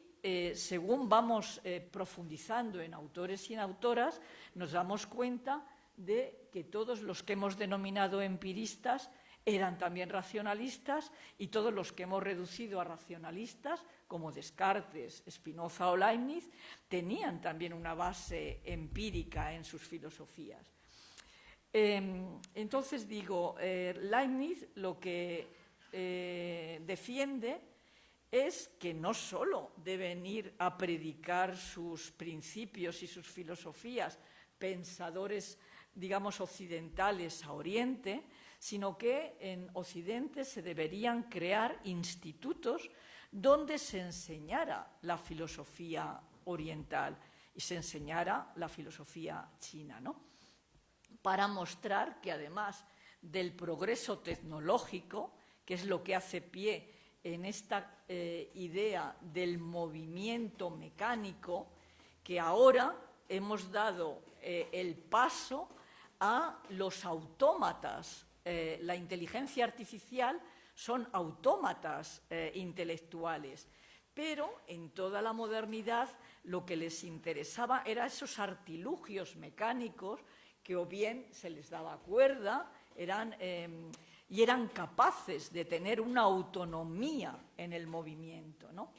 según vamos profundizando en autores y en autoras, nos damos cuenta de que todos los que hemos denominado empiristas eran también racionalistas, y todos los que hemos reducido a racionalistas, como Descartes, Spinoza o Leibniz, tenían también una base empírica en sus filosofías. Entonces digo, Leibniz lo que defiende es que no solo deben ir a predicar sus principios y sus filosofías pensadores, digamos, occidentales a Oriente, sino que en Occidente se deberían crear institutos donde se enseñara la filosofía oriental y se enseñara la filosofía china, ¿no? Para mostrar que además del progreso tecnológico, que es lo que hace pie en esta idea del movimiento mecánico, que ahora hemos dado el paso a los autómatas. La inteligencia artificial son autómatas intelectuales, pero en toda la modernidad lo que les interesaba eran esos artilugios mecánicos que o bien se les daba cuerda, y eran capaces de tener una autonomía en el movimiento, ¿no?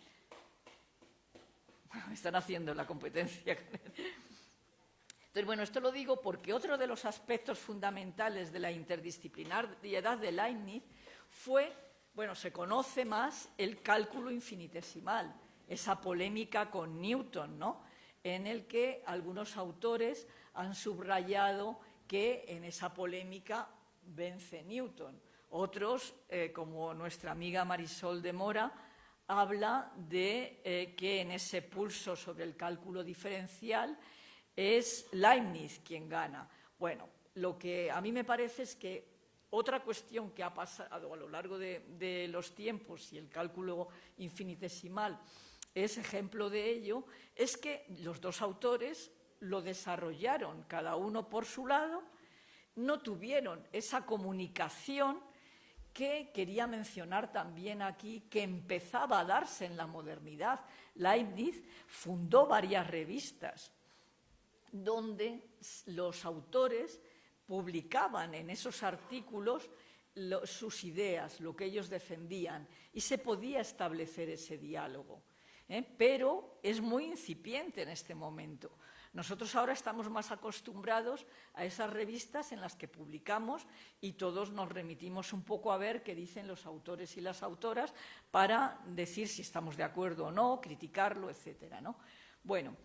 Me están haciendo la competencia. Entonces, bueno, esto lo digo porque otro de los aspectos fundamentales de la interdisciplinariedad de Leibniz fue, bueno, se conoce más el cálculo infinitesimal, esa polémica con Newton, ¿no? En el que algunos autores han subrayado que en esa polémica vence Newton. Otros, como nuestra amiga Marisol de Mora, habla de que en ese pulso sobre el cálculo diferencial es Leibniz quien gana. Bueno, lo que a mí me parece es que otra cuestión que ha pasado a lo largo de los tiempos, y el cálculo infinitesimal es ejemplo de ello, es que los dos autores lo desarrollaron cada uno por su lado, no tuvieron esa comunicación que quería mencionar también aquí, que empezaba a darse en la modernidad. Leibniz fundó varias revistas donde los autores publicaban en esos artículos sus ideas, lo que ellos defendían, y se podía establecer ese diálogo. Pero es muy incipiente en este momento. Nosotros ahora estamos más acostumbrados a esas revistas en las que publicamos y todos nos remitimos un poco a ver qué dicen los autores y las autoras para decir si estamos de acuerdo o no, criticarlo, etcétera, ¿no? Bueno,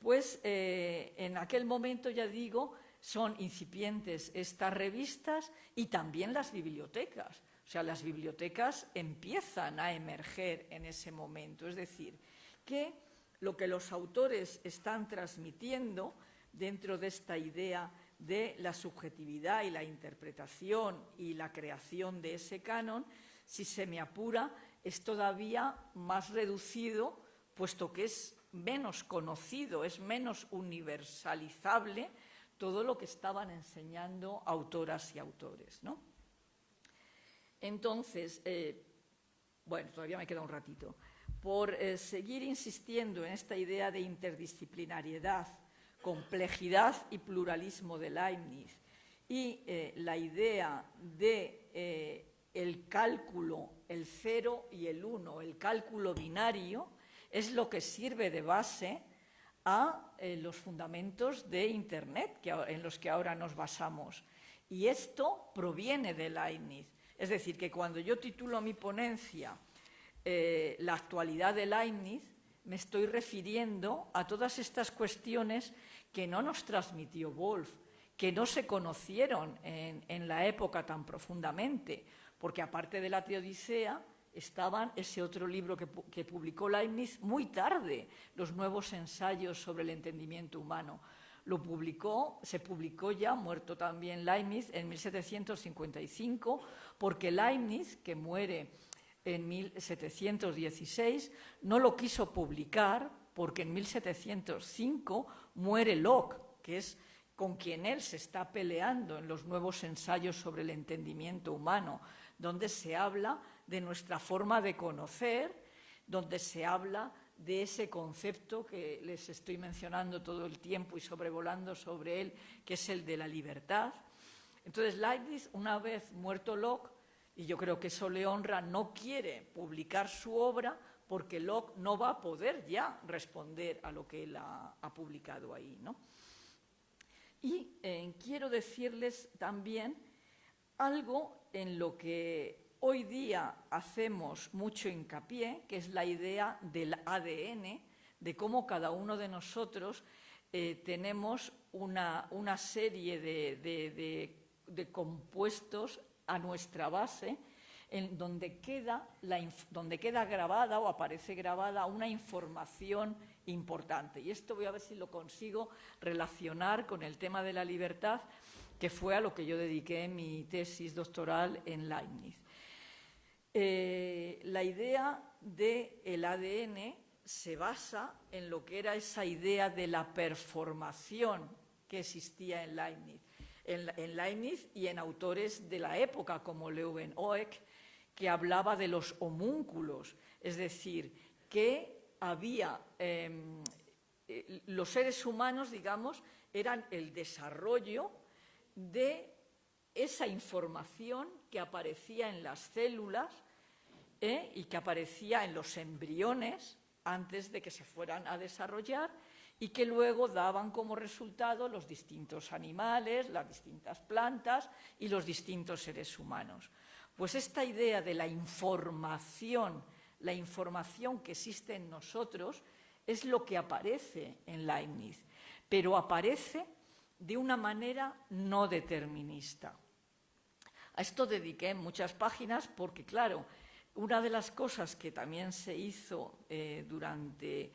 pues en aquel momento, ya digo, son incipientes estas revistas y también las bibliotecas. O sea, las bibliotecas empiezan a emerger en ese momento. Es decir, que lo que los autores están transmitiendo dentro de esta idea de la subjetividad y la interpretación y la creación de ese canon, si se me apura, es todavía más reducido, puesto que es menos conocido, es menos universalizable todo lo que estaban enseñando autoras y autores, ¿no? Entonces, bueno, todavía me queda un ratito. Por seguir insistiendo en esta idea de interdisciplinariedad, complejidad y pluralismo de Leibniz y la idea de el cálculo, el 0 y el 1, el cálculo binario, es lo que sirve de base a los fundamentos de Internet en los que ahora nos basamos. Y esto proviene de Leibniz. Es decir, que cuando yo titulo mi ponencia la actualidad de Leibniz, me estoy refiriendo a todas estas cuestiones que no nos transmitió Wolff, que no se conocieron en la época tan profundamente, porque aparte de la Teodicea estaban ese otro libro que publicó Leibniz muy tarde, los nuevos ensayos sobre el entendimiento humano. Se publicó ya, muerto también Leibniz, en 1755, porque Leibniz, que muere en 1716, no lo quiso publicar porque en 1705 muere Locke, que es con quien él se está peleando en los nuevos ensayos sobre el entendimiento humano, donde se habla de nuestra forma de conocer, donde se habla de ese concepto que les estoy mencionando todo el tiempo y sobrevolando sobre él, que es el de la libertad. Entonces Leibniz, una vez muerto Locke, y yo creo que eso le honra, no quiere publicar su obra porque Locke no va a poder ya responder a lo que él ha publicado ahí, ¿no? Y quiero decirles también algo en lo que hoy día hacemos mucho hincapié, que es la idea del ADN, de cómo cada uno de nosotros tenemos una serie de compuestos a nuestra base, en donde queda grabada o aparece grabada una información importante. Y esto voy a ver si lo consigo relacionar con el tema de la libertad, que fue a lo que yo dediqué mi tesis doctoral en Leibniz. La idea del ADN se basa en lo que era esa idea de la performación que existía en Leibniz. En Leibniz y en autores de la época como Leeuwenhoek, que hablaba de los homúnculos, es decir, que había los seres humanos, digamos, eran el desarrollo de esa información que aparecía en las células y que aparecía en los embriones antes de que se fueran a desarrollar, y que luego daban como resultado los distintos animales, las distintas plantas y los distintos seres humanos. Pues esta idea de la información que existe en nosotros, es lo que aparece en Leibniz, pero aparece de una manera no determinista. A esto dediqué muchas páginas porque, claro, una de las cosas que también se hizo durante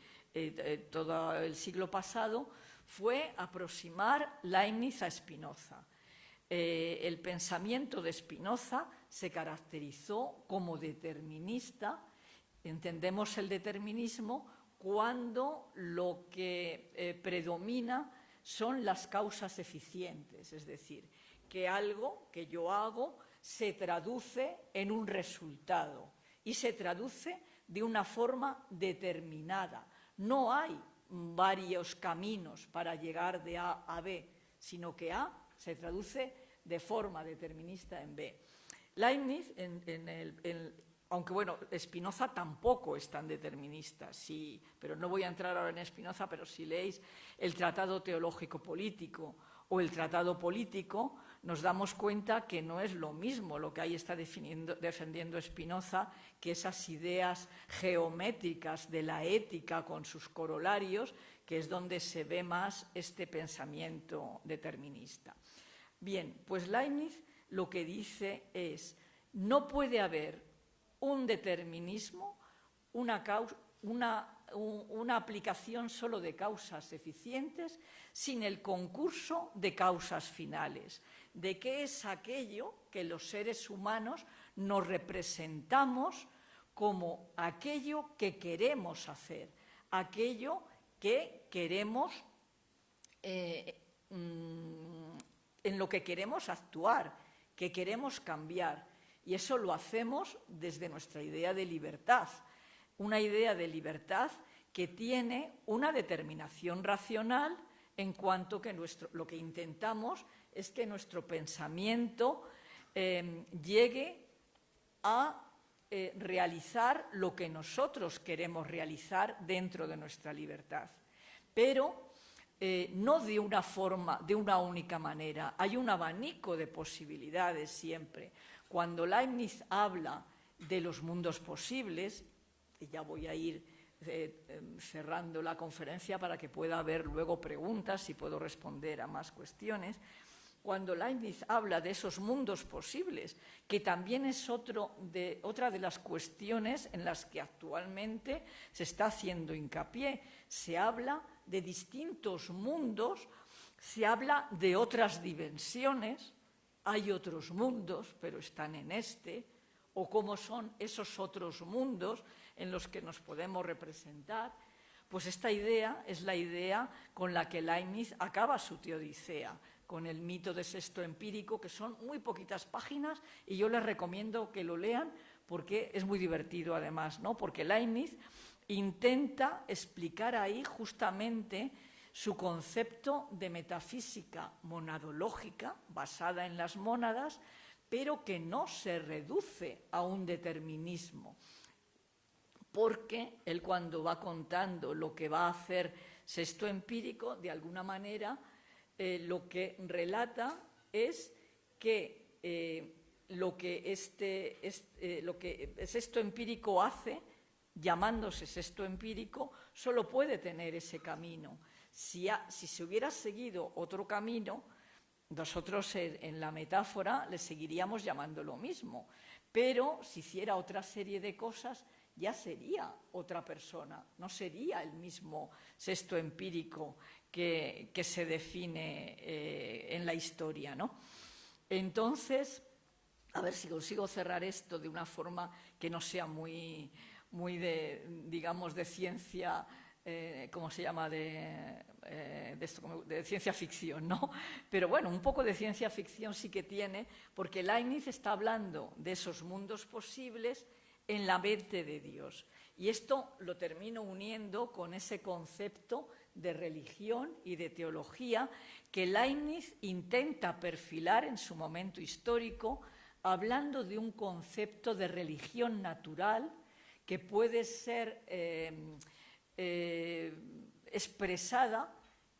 todo el siglo pasado fue aproximar Leibniz a Spinoza. El pensamiento de Spinoza se caracterizó como determinista. Entendemos el determinismo cuando lo que predomina son las causas eficientes, es decir, que algo que yo hago se traduce en un resultado y se traduce de una forma determinada. No hay varios caminos para llegar de A a B, sino que A se traduce de forma determinista en B. Leibniz, aunque bueno, Spinoza tampoco es tan determinista, sí, pero no voy a entrar ahora en Spinoza, pero si leéis el Tratado Teológico Político o el Tratado Político, nos damos cuenta que no es lo mismo lo que ahí está defendiendo Spinoza, que esas ideas geométricas de la ética con sus corolarios, que es donde se ve más este pensamiento determinista. Bien, pues Leibniz lo que dice es: no puede haber un determinismo, una aplicación solo de causas eficientes sin el concurso de causas finales. ¿De qué es aquello que los seres humanos nos representamos como aquello que queremos hacer, aquello que queremos, en lo que queremos actuar, que queremos cambiar? Y eso lo hacemos desde nuestra idea de libertad, una idea de libertad que tiene una determinación racional en cuanto que lo que intentamos es que nuestro pensamiento llegue a realizar lo que nosotros queremos realizar dentro de nuestra libertad. Pero no de una forma, de una única manera. Hay un abanico de posibilidades siempre. Cuando Leibniz habla de los mundos posibles, y ya voy a ir cerrando la conferencia para que pueda haber luego preguntas y puedo responder a más cuestiones. Cuando Leibniz habla de esos mundos posibles, que también es otra de las cuestiones en las que actualmente se está haciendo hincapié, se habla de distintos mundos, se habla de otras dimensiones, hay otros mundos, pero están en este, o cómo son esos otros mundos en los que nos podemos representar. Pues esta idea es la idea con la que Leibniz acaba su Teodicea, con el mito de sexto empírico, que son muy poquitas páginas y yo les recomiendo que lo lean porque es muy divertido además, ¿no? Porque Leibniz intenta explicar ahí justamente su concepto de metafísica monadológica basada en las mónadas, pero que no se reduce a un determinismo, porque él cuando va contando lo que va a hacer sexto empírico, de alguna manera lo que relata es que lo que sexto empírico hace, llamándose sexto empírico, solo puede tener ese camino. Si se hubiera seguido otro camino, nosotros en la metáfora le seguiríamos llamando lo mismo, pero si hiciera otra serie de cosas, ya sería otra persona, no sería el mismo sexto empírico que se define en la historia, ¿no? Entonces, a ver si consigo cerrar esto de una forma que no sea muy digamos, de ciencia, ¿cómo se llama? De ciencia ficción, ¿no? Pero bueno, un poco de ciencia ficción sí que tiene, porque Leibniz está hablando de esos mundos posibles en la mente de Dios. Y esto lo termino uniendo con ese concepto de religión y de teología que Leibniz intenta perfilar en su momento histórico, hablando de un concepto de religión natural que puede ser expresada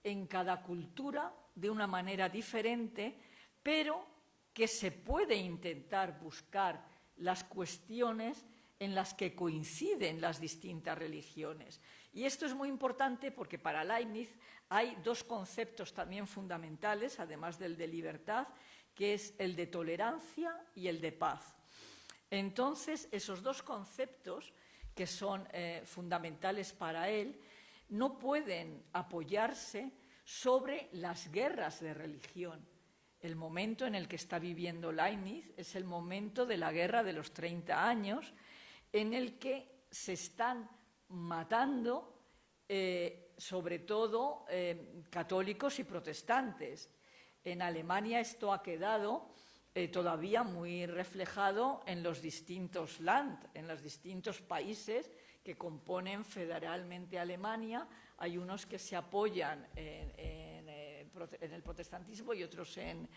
en cada cultura de una manera diferente, pero que se puede intentar buscar las cuestiones en las que coinciden las distintas religiones. Y esto es muy importante porque para Leibniz hay dos conceptos también fundamentales, además del de libertad, que es el de tolerancia y el de paz. Entonces, esos dos conceptos que son fundamentales para él no pueden apoyarse sobre las guerras de religión. El momento en el que está viviendo Leibniz es el momento de la guerra de los 30 años, en el que se están matando sobre todo católicos y protestantes. En Alemania esto ha quedado todavía muy reflejado en los distintos Land, en los distintos países que componen federalmente Alemania. Hay unos que se apoyan en el protestantismo y otros en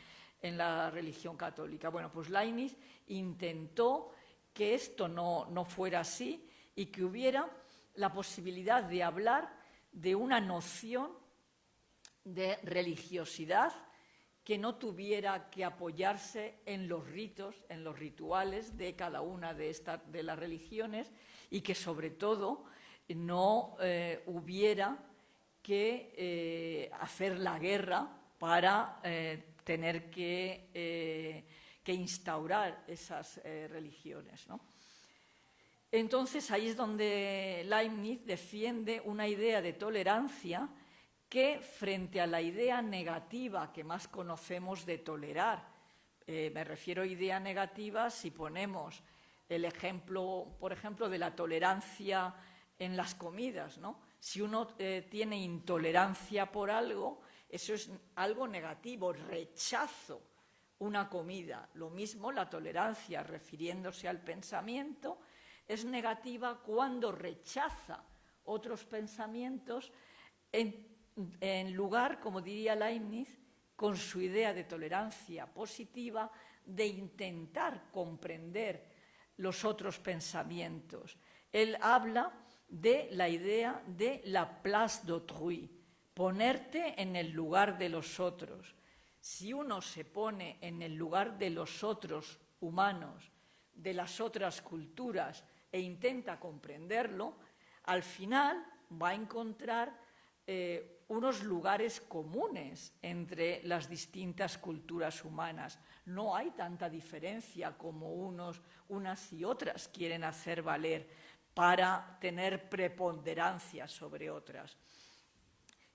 la religión católica. Bueno, pues Leibniz intentó que esto no fuera así y que hubiera la posibilidad de hablar de una noción de religiosidad que no tuviera que apoyarse en los ritos, en los rituales de cada una de las religiones y que sobre todo no hubiera que hacer la guerra para tener que instaurar esas religiones, ¿no? Entonces ahí es donde Leibniz defiende una idea de tolerancia que frente a la idea negativa que más conocemos de tolerar, me refiero a idea negativa si ponemos el ejemplo, por ejemplo, de la tolerancia en las comidas, ¿no? Si uno tiene intolerancia por algo, eso es algo negativo, rechazo una comida. Lo mismo, la tolerancia, refiriéndose al pensamiento, es negativa cuando rechaza otros pensamientos en lugar, como diría Leibniz, con su idea de tolerancia positiva, de intentar comprender los otros pensamientos. Él habla de la idea de la place d'autrui, ponerte en el lugar de los otros. Si uno se pone en el lugar de los otros humanos, de las otras culturas, e intenta comprenderlo, al final va a encontrar unos lugares comunes entre las distintas culturas humanas. No hay tanta diferencia como unas y otras quieren hacer valer para tener preponderancia sobre otras.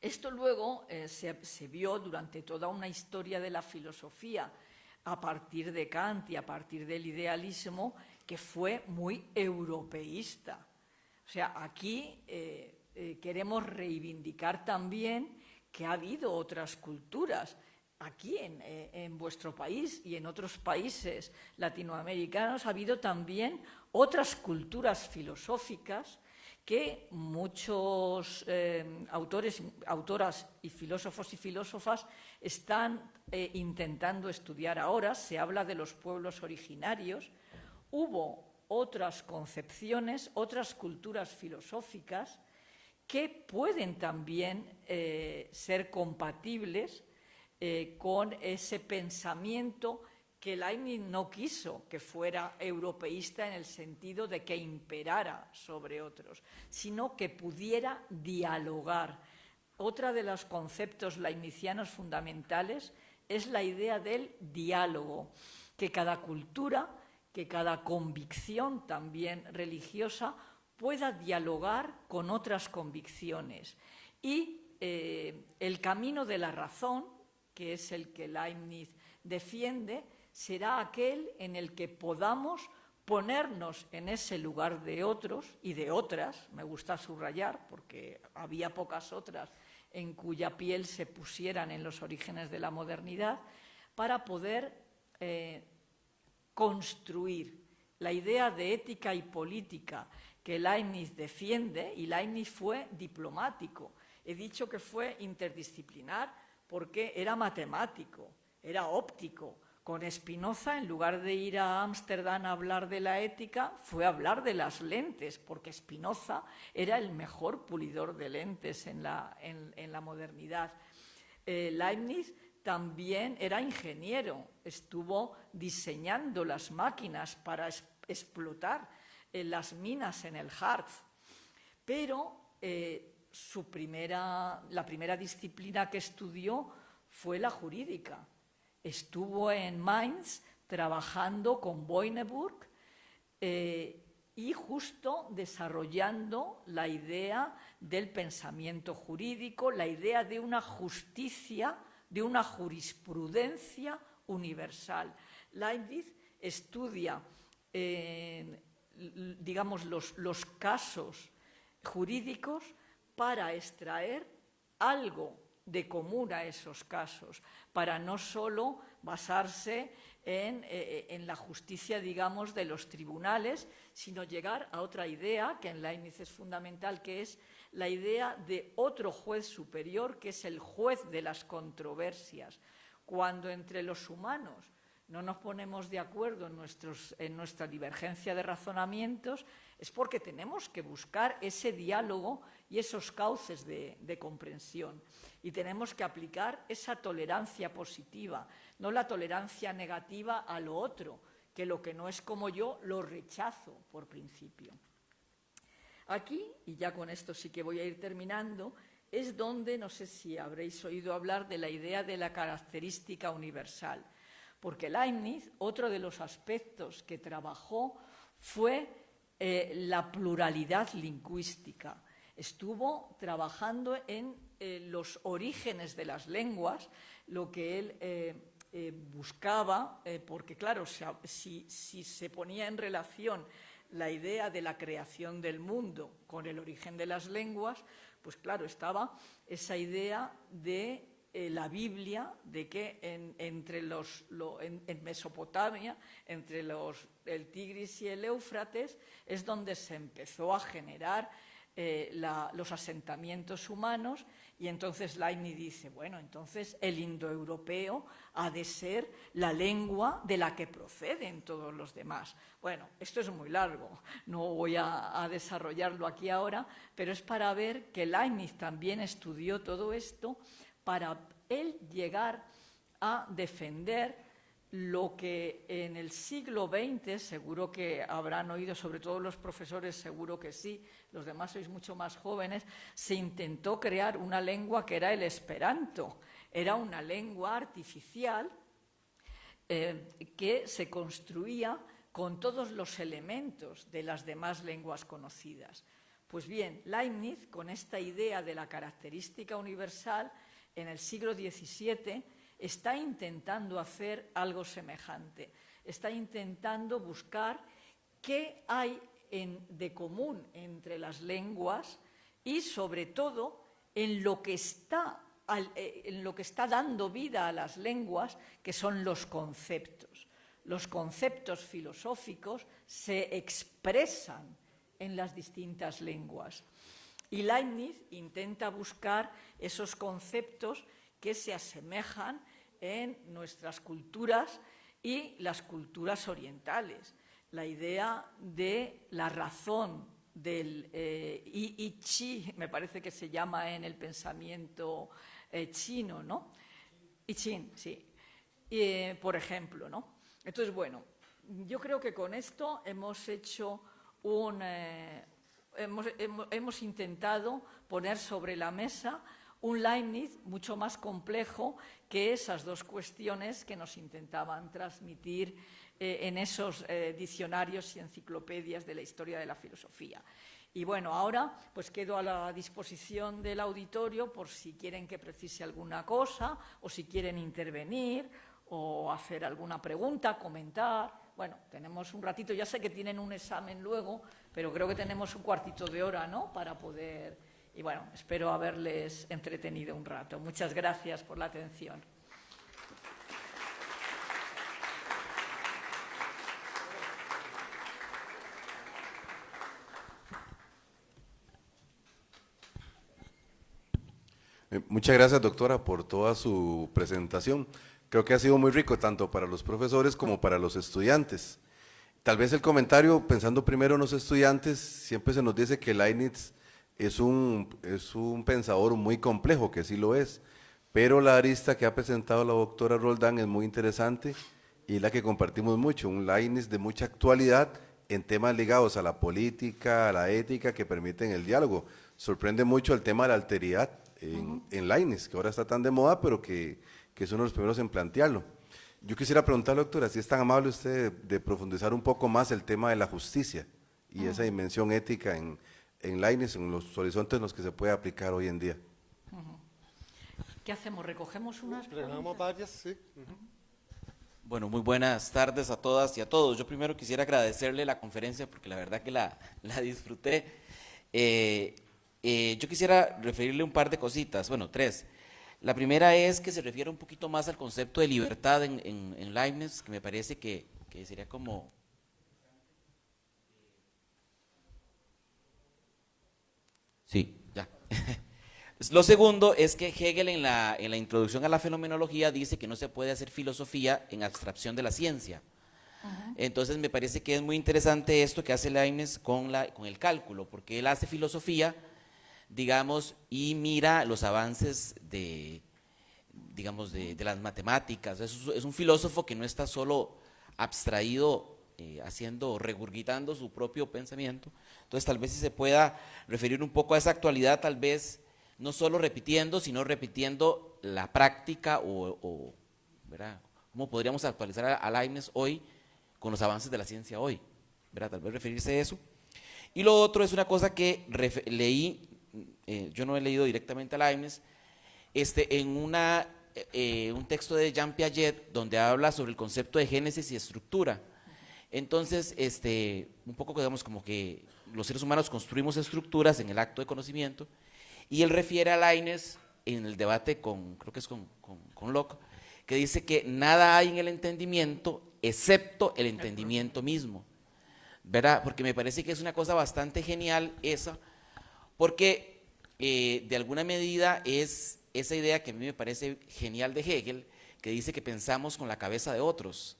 Esto luego se vio durante toda una historia de la filosofía, a partir de Kant y a partir del idealismo, que fue muy europeísta. O sea, aquí queremos reivindicar también que ha habido otras culturas. Aquí en vuestro país y en otros países latinoamericanos ha habido también otras culturas filosóficas que muchos autoras y filósofos y filósofas están intentando estudiar ahora. Se habla de los pueblos originarios. Hubo otras concepciones, otras culturas filosóficas que pueden también ser compatibles con ese pensamiento que Leibniz no quiso que fuera europeísta en el sentido de que imperara sobre otros, sino que pudiera dialogar. Otra de los conceptos leibnizianos fundamentales es la idea del diálogo, que cada cultura, que cada convicción también religiosa pueda dialogar con otras convicciones. Y el camino de la razón, que es el que Leibniz defiende, será aquel en el que podamos ponernos en ese lugar de otros y de otras, me gusta subrayar porque había pocas otras en cuya piel se pusieran en los orígenes de la modernidad, para poder construir la idea de ética y política que Leibniz defiende. Y Leibniz fue diplomático. He dicho que fue interdisciplinar porque era matemático, era óptico. Con Spinoza, en lugar de ir a Ámsterdam a hablar de la ética, fue a hablar de las lentes, porque Spinoza era el mejor pulidor de lentes en la modernidad. Leibniz también era ingeniero, estuvo diseñando las máquinas para explotar las minas en el Harz, pero la primera disciplina que estudió fue la jurídica. Estuvo en Mainz trabajando con Boineburg y justo desarrollando la idea del pensamiento jurídico, la idea de una justicia, de una jurisprudencia universal. Leibniz estudia, digamos, los casos jurídicos para extraer algo de común a esos casos, para no solo basarse en la justicia, digamos, de los tribunales, sino llegar a otra idea que en Leibniz es fundamental, que es la idea de otro juez superior, que es el juez de las controversias. Cuando entre los humanos no nos ponemos de acuerdo en nuestra divergencia de razonamientos, es porque tenemos que buscar ese diálogo y esos cauces de comprensión. Y tenemos que aplicar esa tolerancia positiva, no la tolerancia negativa a lo otro, que lo que no es como yo lo rechazo por principio. Aquí, y ya con esto sí que voy a ir terminando, es donde, no sé si habréis oído hablar de la idea de la característica universal. Porque Leibniz, otro de los aspectos que trabajó fue la pluralidad lingüística. Estuvo trabajando en los orígenes de las lenguas, lo que él buscaba, porque claro, si se ponía en relación la idea de la creación del mundo con el origen de las lenguas, pues claro, estaba esa idea de la Biblia, de que en Mesopotamia, entre el Tigris y el Éufrates, es donde se empezó a generar los asentamientos humanos, y entonces Leibniz dice, bueno, entonces el indoeuropeo ha de ser la lengua de la que proceden todos los demás. Bueno, esto es muy largo, no voy a desarrollarlo aquí ahora, pero es para ver que Leibniz también estudió todo esto para él llegar a defender lo que en el siglo XX, seguro que habrán oído, sobre todo los profesores, seguro que sí, los demás sois mucho más jóvenes, se intentó crear una lengua que era el esperanto. Era una lengua artificial que se construía con todos los elementos de las demás lenguas conocidas. Pues bien, Leibniz, con esta idea de la característica universal, en el siglo XVII, está intentando hacer algo semejante. Está intentando buscar qué hay de común entre las lenguas y, sobre todo, en lo que está dando vida a las lenguas, que son los conceptos. Los conceptos filosóficos se expresan en las distintas lenguas. Y Leibniz intenta buscar esos conceptos que se asemejan en nuestras culturas y las culturas orientales. La idea de la razón, del I Chi, me parece que se llama en el pensamiento chino, ¿no? I Ching, sí. Por ejemplo, ¿no? Entonces, bueno, yo creo que con esto hemos hecho hemos intentado poner sobre la mesa un Leibniz mucho más complejo que esas dos cuestiones que nos intentaban transmitir en esos diccionarios y enciclopedias de la historia de la filosofía. Y bueno, ahora pues quedo a la disposición del auditorio por si quieren que precise alguna cosa o si quieren intervenir o hacer alguna pregunta, comentar. Bueno, tenemos un ratito, ya sé que tienen un examen luego, pero creo que tenemos un cuartito de hora, ¿no?, para poder... Y bueno, espero haberles entretenido un rato. Muchas gracias por la atención. Muchas gracias, doctora, por toda su presentación. Creo que ha sido muy rico tanto para los profesores como para los estudiantes. Tal vez el comentario, pensando primero en los estudiantes, siempre se nos dice que Leibniz es un pensador muy complejo, que sí lo es, pero la arista que ha presentado la doctora Roldán es muy interesante y la que compartimos mucho, un Leibniz de mucha actualidad en temas ligados a la política, a la ética, que permiten el diálogo. Sorprende mucho el tema de la alteridad en Leibniz, que ahora está tan de moda, pero que es uno de los primeros en plantearlo. Yo quisiera preguntarle, doctora, si es tan amable usted de profundizar un poco más el tema de la justicia y esa dimensión ética en Leibniz, en los horizontes en los que se puede aplicar hoy en día. ¿Qué hacemos? ¿Recogemos unas preguntas? Recogemos varias, sí. Bueno, muy buenas tardes a todas y a todos. Yo primero quisiera agradecerle la conferencia porque la verdad que la disfruté. Yo quisiera referirle un par de cositas, bueno, tres. La primera es que se refiere un poquito más al concepto de libertad en Leibniz, que me parece que sería como... Sí, ya. Lo segundo es que Hegel en la introducción a la fenomenología dice que no se puede hacer filosofía en abstracción de la ciencia. Entonces me parece que es muy interesante esto que hace Leibniz con el cálculo, porque él hace filosofía, digamos, y mira los avances de las matemáticas. Es un filósofo que no está solo abstraído, regurgitando su propio pensamiento. Entonces tal vez si se pueda referir un poco a esa actualidad, tal vez no solo repitiendo, sino repitiendo la práctica ¿verdad? ¿Cómo podríamos actualizar a Leibniz hoy con los avances de la ciencia hoy? ¿Verdad? Tal vez referirse a eso. Y lo otro es una cosa que leí, yo no he leído directamente a Leibniz, en un texto de Jean Piaget donde habla sobre el concepto de génesis y estructura. Entonces, un poco digamos como que los seres humanos construimos estructuras en el acto de conocimiento, y él refiere a Leibniz en el debate creo que es con Locke, que dice que nada hay en el entendimiento excepto el entendimiento mismo, ¿verdad? Porque me parece que es una cosa bastante genial esa, porque de alguna medida es esa idea que a mí me parece genial de Hegel, que dice que pensamos con la cabeza de otros.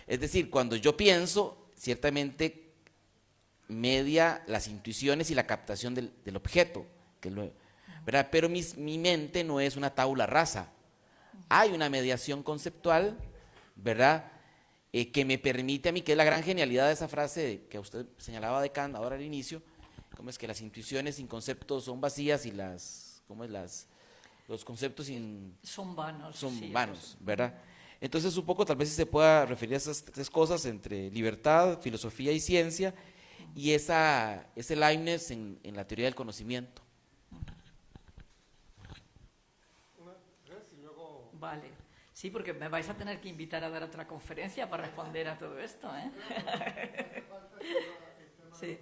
Es decir, cuando yo pienso, ciertamente media las intuiciones y la captación del objeto, ¿verdad? Pero mi mente no es una tabula rasa. Hay una mediación conceptual, ¿verdad? Que me permite a mí, que es la gran genialidad de esa frase que usted señalaba de Kant ahora al inicio, como es que las intuiciones sin conceptos son vacías y los conceptos son vanos. son sí, vanos, ¿verdad? Entonces un poco tal vez se pueda referir a esas tres cosas entre libertad, filosofía y ciencia, y ese Leibniz en la teoría del conocimiento. Vale. Sí, porque me vais a tener que invitar a dar otra conferencia para responder a todo esto, ¿eh? Sí.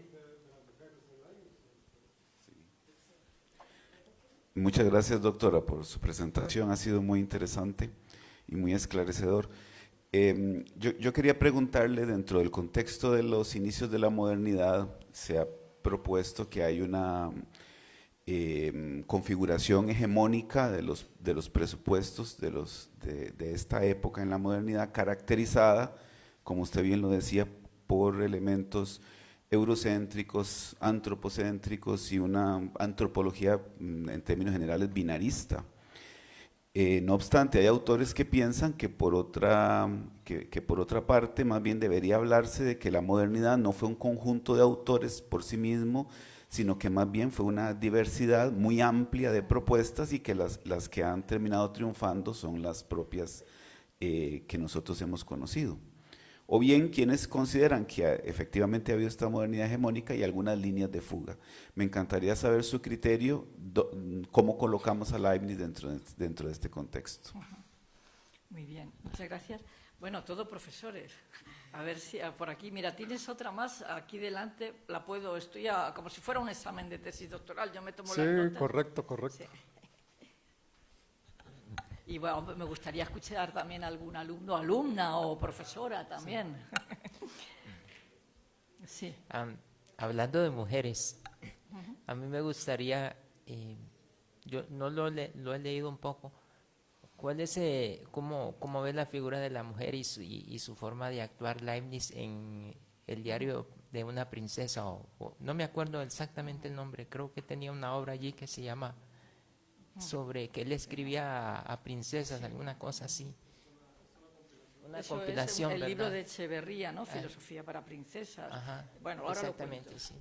Muchas gracias, doctora, por su presentación. Ha sido muy interesante y muy esclarecedor. Yo quería preguntarle, dentro del contexto de los inicios de la modernidad, se ha propuesto que hay una configuración hegemónica de los presupuestos de esta época en la modernidad, caracterizada, como usted bien lo decía, por elementos eurocéntricos, antropocéntricos y una antropología en términos generales binarista. No obstante, hay autores que piensan que por otra parte más bien debería hablarse de que la modernidad no fue un conjunto de autores por sí mismo, sino que más bien fue una diversidad muy amplia de propuestas, y que las que han terminado triunfando son las propias que nosotros hemos conocido. O bien quienes consideran que efectivamente ha habido esta modernidad hegemónica y algunas líneas de fuga. Me encantaría saber su criterio, cómo colocamos a Leibniz dentro de este contexto. Muy bien, muchas gracias. Bueno, todos profesores. A ver si por aquí, mira, tienes otra más aquí delante, la puedo, estoy como si fuera un examen de tesis doctoral, yo me tomo las notas. Sí, correcto. Sí. Y bueno, me gustaría escuchar también a algún alumno, alumna o profesora también. Sí. Hablando de mujeres, a mí me gustaría, yo no lo he leído un poco, ¿cuál es, cómo ve la figura de la mujer y su forma de actuar Leibniz en el diario de una princesa? No me acuerdo exactamente el nombre, creo que tenía una obra allí que se llama sobre que él escribía a princesas, alguna cosa así. Una Eso compilación, es el libro ¿verdad? de Echeverría, ¿no? Filosofía para princesas. Ajá, Bueno, ahora exactamente, lo cuento. sí.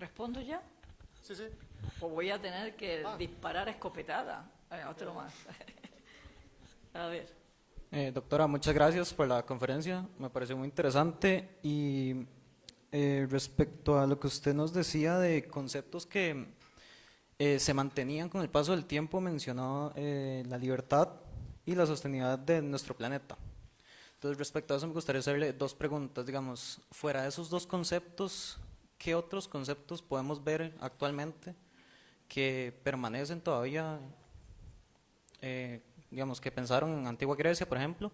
¿Respondo ya? Sí, sí. Pues voy a tener que disparar escopetada. Otro más. A ver. Doctora, muchas gracias por la conferencia, me pareció muy interesante. Y respecto a lo que usted nos decía de conceptos que se mantenían con el paso del tiempo, mencionó la libertad y la sostenibilidad de nuestro planeta. Entonces, respecto a eso, me gustaría hacerle dos preguntas. Digamos, fuera de esos dos conceptos, ¿qué otros conceptos podemos ver actualmente que permanecen todavía, digamos, que pensaron en Antigua Grecia, por ejemplo?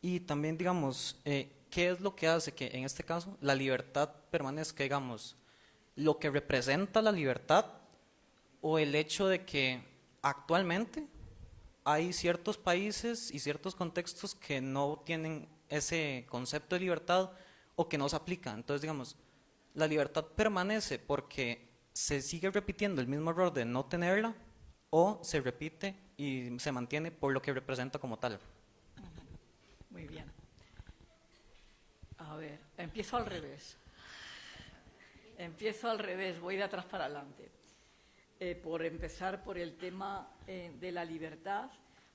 Y también, digamos, ¿qué es lo que hace que en este caso la libertad permanezca? Digamos, lo que representa la libertad, o el hecho de que actualmente hay ciertos países y ciertos contextos que no tienen ese concepto de libertad o que no se aplica. Entonces, digamos, la libertad permanece porque se sigue repitiendo el mismo error de no tenerla, o se repite y se mantiene por lo que representa como tal. Muy bien. A ver, empiezo al revés. Voy de atrás para adelante. Por empezar por el tema de la libertad.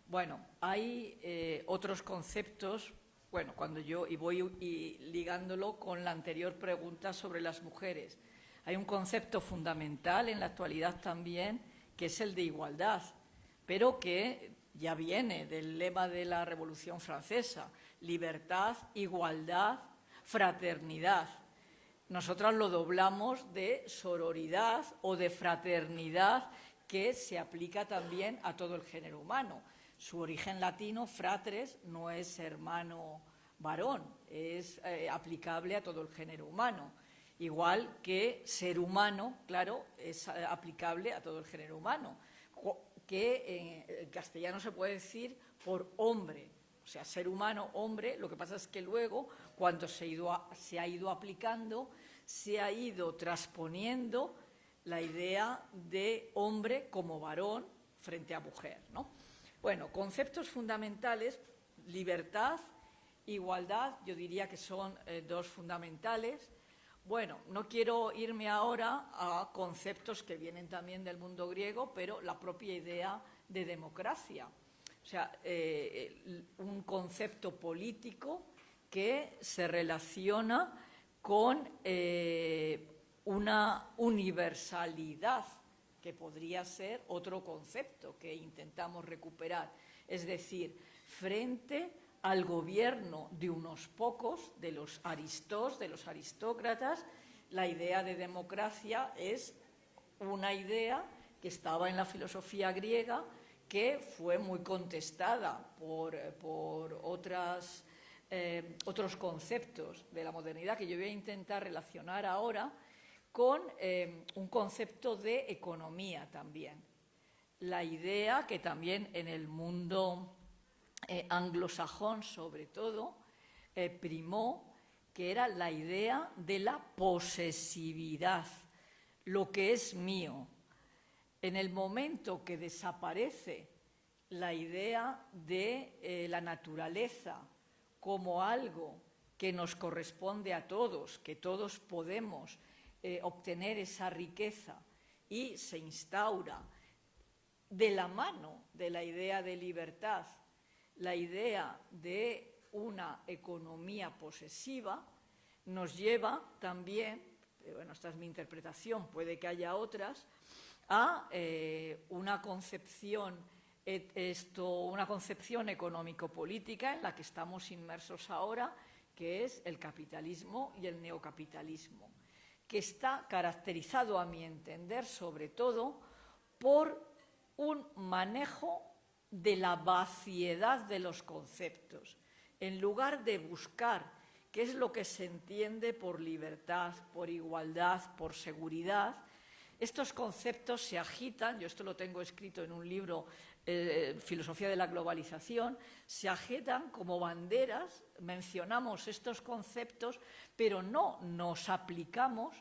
Bueno, hay otros conceptos, bueno, cuando yo voy ligándolo con la anterior pregunta sobre las mujeres. Hay un concepto fundamental en la actualidad también, que es el de igualdad, pero que ya viene del lema de la Revolución Francesa: libertad, igualdad, fraternidad. Nosotras lo doblamos de sororidad o de fraternidad, que se aplica también a todo el género humano. Su origen latino, fratres, no es hermano varón, es aplicable a todo el género humano. Igual que ser humano, claro, es aplicable a todo el género humano, que en castellano se puede decir por hombre, o sea, ser humano, hombre. Lo que pasa es que luego, cuando se ha ido aplicando, se ha ido transponiendo la idea de hombre como varón frente a mujer, ¿no? Bueno, conceptos fundamentales: libertad, igualdad, yo diría que son dos fundamentales. Bueno, no quiero irme ahora a conceptos que vienen también del mundo griego, pero la propia idea de democracia. O sea, un concepto político que se relaciona con una universalidad, que podría ser otro concepto que intentamos recuperar. Es decir, frente al gobierno de unos pocos, de los aristócratas, la idea de democracia es una idea que estaba en la filosofía griega, que fue muy contestada por otros conceptos de la modernidad, que yo voy a intentar relacionar ahora con un concepto de economía también. La idea que también en el mundo anglosajón, sobre todo, primó, que era la idea de la posesividad, lo que es mío. En el momento que desaparece la idea de la naturaleza como algo que nos corresponde a todos, que todos podemos obtener esa riqueza, y se instaura de la mano de la idea de libertad la idea de una economía posesiva, nos lleva también, bueno, esta es mi interpretación, puede que haya otras, a una concepción económico-política en la que estamos inmersos ahora, que es el capitalismo y el neocapitalismo, que está caracterizado, a mi entender, sobre todo por un manejo de la vaciedad de los conceptos. En lugar de buscar qué es lo que se entiende por libertad, por igualdad, por seguridad, estos conceptos se agitan. Yo esto lo tengo escrito en un libro, Filosofía de la Globalización, se agitan como banderas, mencionamos estos conceptos, pero no nos aplicamos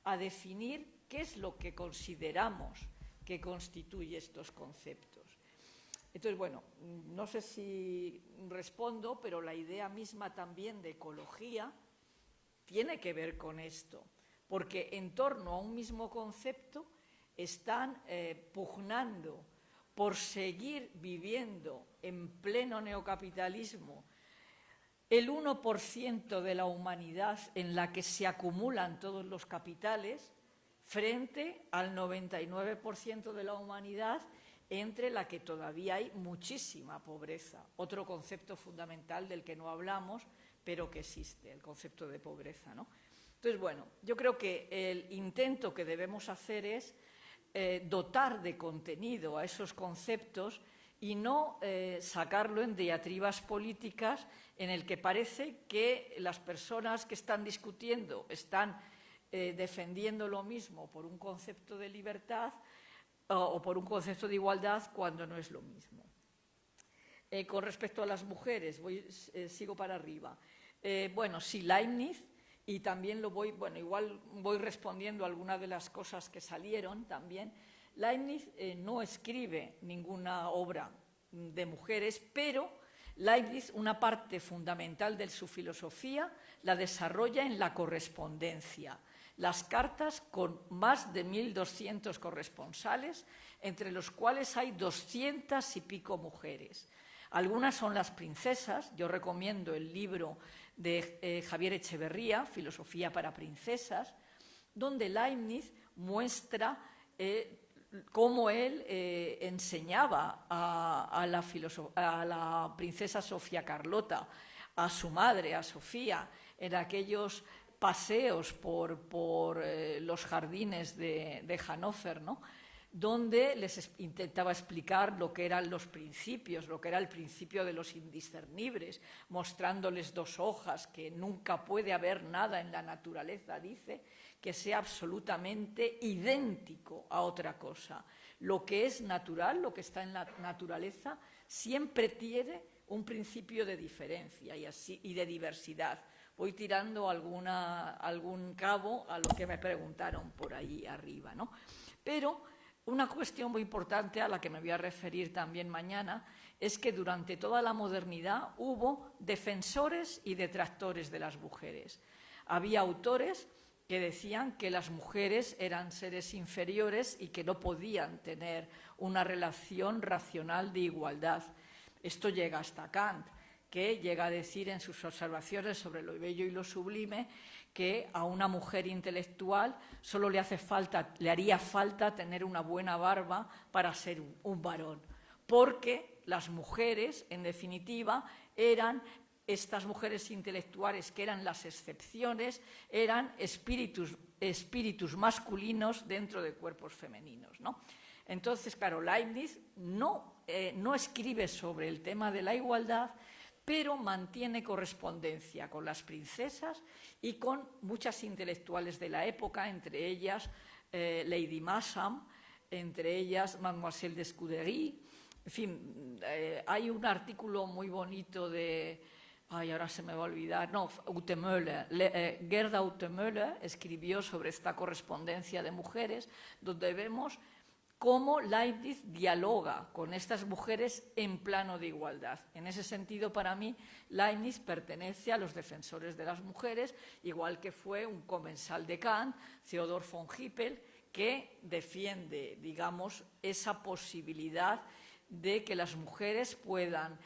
a definir qué es lo que consideramos que constituye estos conceptos. Entonces, bueno, no sé si respondo, pero la idea misma también de ecología tiene que ver con esto, porque en torno a un mismo concepto están pugnando por seguir viviendo en pleno neocapitalismo el 1% de la humanidad en la que se acumulan todos los capitales, frente al 99% de la humanidad entre la que todavía hay muchísima pobreza. Otro concepto fundamental del que no hablamos, pero que existe, el concepto de pobreza, ¿no? Entonces, bueno, yo creo que el intento que debemos hacer es dotar de contenido a esos conceptos y no sacarlo en diatribas políticas en el que parece que las personas que están discutiendo están defendiendo lo mismo por un concepto de libertad o por un concepto de igualdad, cuando no es lo mismo. Con respecto a las mujeres, sigo para arriba. Bueno, sí, Leibniz, y también igual voy respondiendo a algunas de las cosas que salieron también. Leibniz no escribe ninguna obra de mujeres, pero Leibniz, una parte fundamental de su filosofía, la desarrolla en la correspondencia. Las cartas con más de 1.200 corresponsales, entre los cuales hay 200 y pico mujeres. Algunas son las princesas. Yo recomiendo el libro de Javier Echeverría, Filosofía para princesas, donde Leibniz muestra cómo él enseñaba a la princesa Sofía Carlota, a su madre, a Sofía, en aquellos paseos por los jardines de Hannover, ¿no? donde les intentaba explicar lo que eran los principios, lo que era el principio de los indiscernibles, mostrándoles dos hojas, que nunca puede haber nada en la naturaleza, dice, que sea absolutamente idéntico a otra cosa. Lo que es natural, lo que está en la naturaleza, siempre tiene un principio de diferencia y de diversidad. Voy tirando algún cabo a lo que me preguntaron por ahí arriba, ¿no? Pero una cuestión muy importante a la que me voy a referir también mañana es que durante toda la modernidad hubo defensores y detractores de las mujeres. Había autores que decían que las mujeres eran seres inferiores y que no podían tener una relación racional de igualdad. Esto llega hasta Kant, que llega a decir en sus observaciones sobre lo bello y lo sublime que a una mujer intelectual solo le haría falta tener una buena barba para ser un varón, porque las mujeres, en definitiva, estas mujeres intelectuales, que eran las excepciones, eran espíritus masculinos dentro de cuerpos femeninos, ¿no? Entonces, claro, Leibniz no escribe sobre el tema de la igualdad, pero mantiene correspondencia con las princesas y con muchas intelectuales de la época, entre ellas Lady Masham, entre ellas Mademoiselle de Scudéry. En fin, hay un artículo muy bonito de... ahora se me va a olvidar. No, Utemöller. Gerda Utemöller escribió sobre esta correspondencia de mujeres, donde vemos cómo Leibniz dialoga con estas mujeres en plano de igualdad. En ese sentido, para mí, Leibniz pertenece a los defensores de las mujeres, igual que fue un comensal de Kant, Theodor von Hippel, que defiende, digamos, esa posibilidad de que las mujeres puedan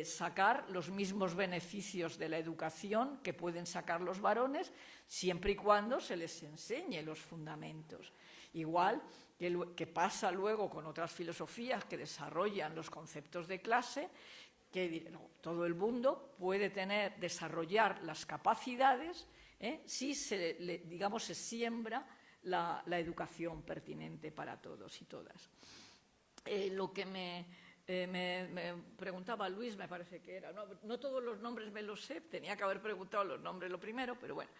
sacar los mismos beneficios de la educación que pueden sacar los varones, siempre y cuando se les enseñe los fundamentos. Igual que pasa luego con otras filosofías que desarrollan los conceptos de clase, que todo el mundo puede desarrollar las capacidades si se siembra la educación pertinente para todos y todas. Lo que me preguntaba Luis, me parece que era, no todos los nombres me los sé, tenía que haber preguntado los nombres lo primero, pero bueno,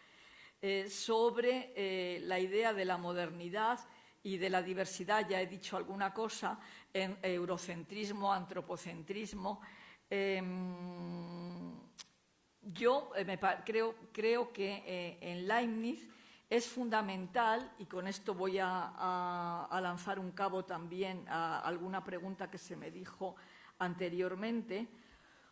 sobre la idea de la modernidad y de la diversidad. Ya he dicho alguna cosa en eurocentrismo, antropocentrismo. Yo creo que en Leibniz es fundamental, y con esto voy a lanzar un cabo también a alguna pregunta que se me dijo anteriormente,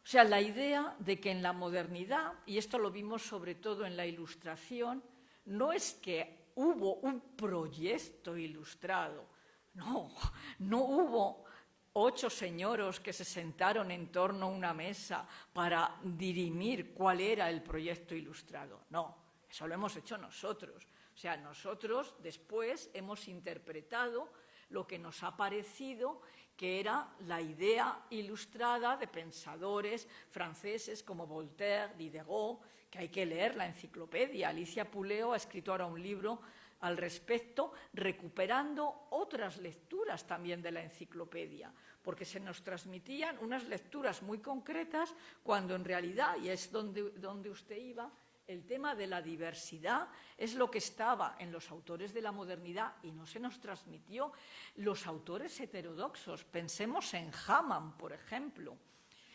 o sea, la idea de que en la modernidad, y esto lo vimos sobre todo en la Ilustración, no es que hubo un proyecto ilustrado, no hubo 8 señoros que se sentaron en torno a una mesa para dirimir cuál era el proyecto ilustrado, no. Eso lo hemos hecho nosotros. O sea, nosotros después hemos interpretado lo que nos ha parecido que era la idea ilustrada de pensadores franceses como Voltaire, Diderot, que hay que leer la enciclopedia. Alicia Puleo ha escrito ahora un libro al respecto, recuperando otras lecturas también de la enciclopedia, porque se nos transmitían unas lecturas muy concretas cuando en realidad, y es donde usted iba, el tema de la diversidad es lo que estaba en los autores de la modernidad y no se nos transmitió. Los autores heterodoxos, pensemos en Hamann, por ejemplo,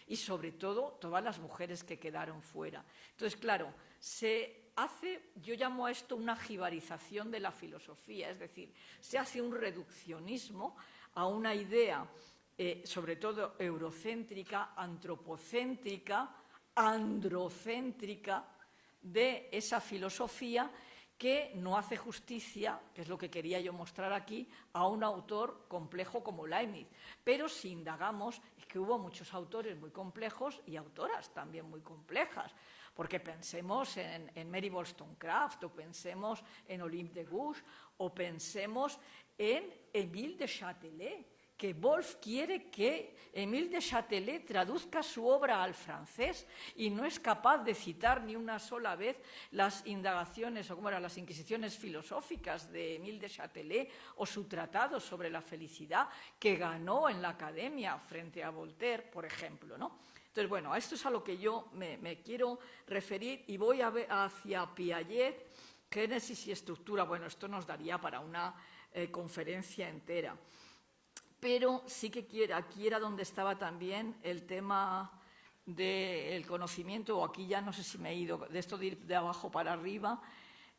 y sobre todo todas las mujeres que quedaron fuera. Entonces, claro, yo llamo a esto una jibarización de la filosofía, es decir, se hace un reduccionismo a una idea, sobre todo eurocéntrica, antropocéntrica, androcéntrica, de esa filosofía que no hace justicia, que es lo que quería yo mostrar aquí, a un autor complejo como Leibniz. Pero si indagamos, es que hubo muchos autores muy complejos y autoras también muy complejas, porque pensemos en Mary Wollstonecraft, o pensemos en Olympe de Gouges, o pensemos en Émile de Châtelet, que Wolf quiere que Émile de Châtelet traduzca su obra al francés y no es capaz de citar ni una sola vez las indagaciones, o como eran las inquisiciones filosóficas de Émile de Châtelet o su tratado sobre la felicidad que ganó en la Academia frente a Voltaire, por ejemplo, ¿no? Entonces, bueno, a esto es a lo que yo me quiero referir y voy hacia Piaget, génesis y estructura. Bueno, esto nos daría para una conferencia entera. Pero sí que aquí era donde estaba también el tema del conocimiento, o aquí ya no sé si me he ido, de esto de ir de abajo para arriba.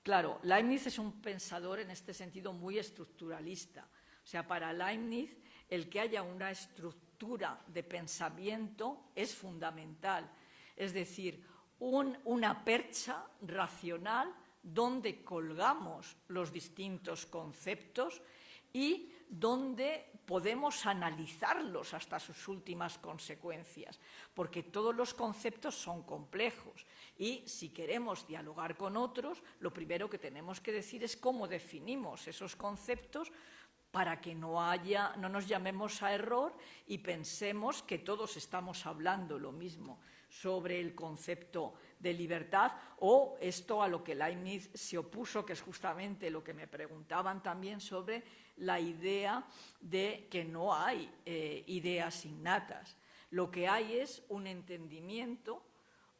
Claro, Leibniz es un pensador en este sentido muy estructuralista. O sea, para Leibniz el que haya una estructura de pensamiento es fundamental. Es decir, una percha racional donde colgamos los distintos conceptos y donde podemos analizarlos hasta sus últimas consecuencias, porque todos los conceptos son complejos y si queremos dialogar con otros, lo primero que tenemos que decir es cómo definimos esos conceptos para que no nos llamemos a error y pensemos que todos estamos hablando lo mismo sobre el concepto de libertad, o esto a lo que Leibniz se opuso, que es justamente lo que me preguntaban también sobre la idea de que no hay ideas innatas. Lo que hay es un entendimiento,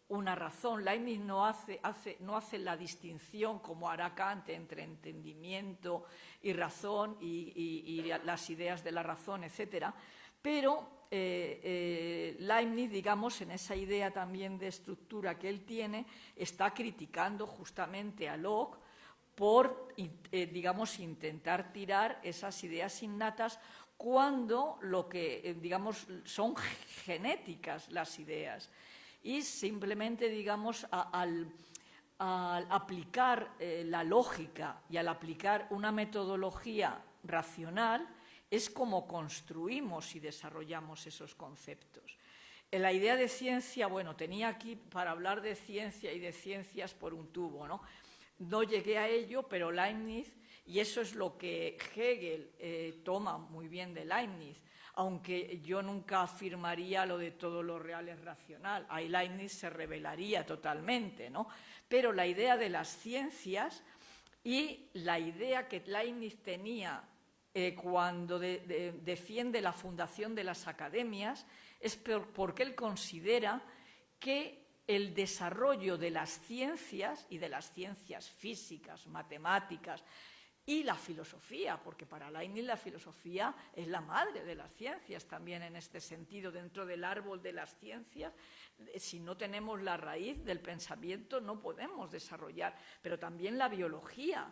una razón. Leibniz no hace la distinción, como hará Kant, entre entendimiento y razón y las ideas de la razón, etcétera, pero Leibniz, digamos, en esa idea también de estructura que él tiene, está criticando justamente a Locke por, digamos, intentar tirar esas ideas innatas cuando lo que, digamos, son genéticas las ideas. Y simplemente, digamos, al aplicar la lógica y al aplicar una metodología racional, es como construimos y desarrollamos esos conceptos. En la idea de ciencia, bueno, tenía aquí para hablar de ciencia y de ciencias por un tubo, ¿no? No llegué a ello, pero Leibniz, y eso es lo que Hegel toma muy bien de Leibniz, aunque yo nunca afirmaría lo de todo lo real es racional, ahí Leibniz se rebelaría totalmente, ¿no? Pero la idea de las ciencias y la idea que Leibniz tenía cuando defiende la fundación de las academias es porque él considera que el desarrollo de las ciencias y de las ciencias físicas, matemáticas y la filosofía, porque para Leibniz la filosofía es la madre de las ciencias también en este sentido, dentro del árbol de las ciencias, si no tenemos la raíz del pensamiento no podemos desarrollar, pero también la biología,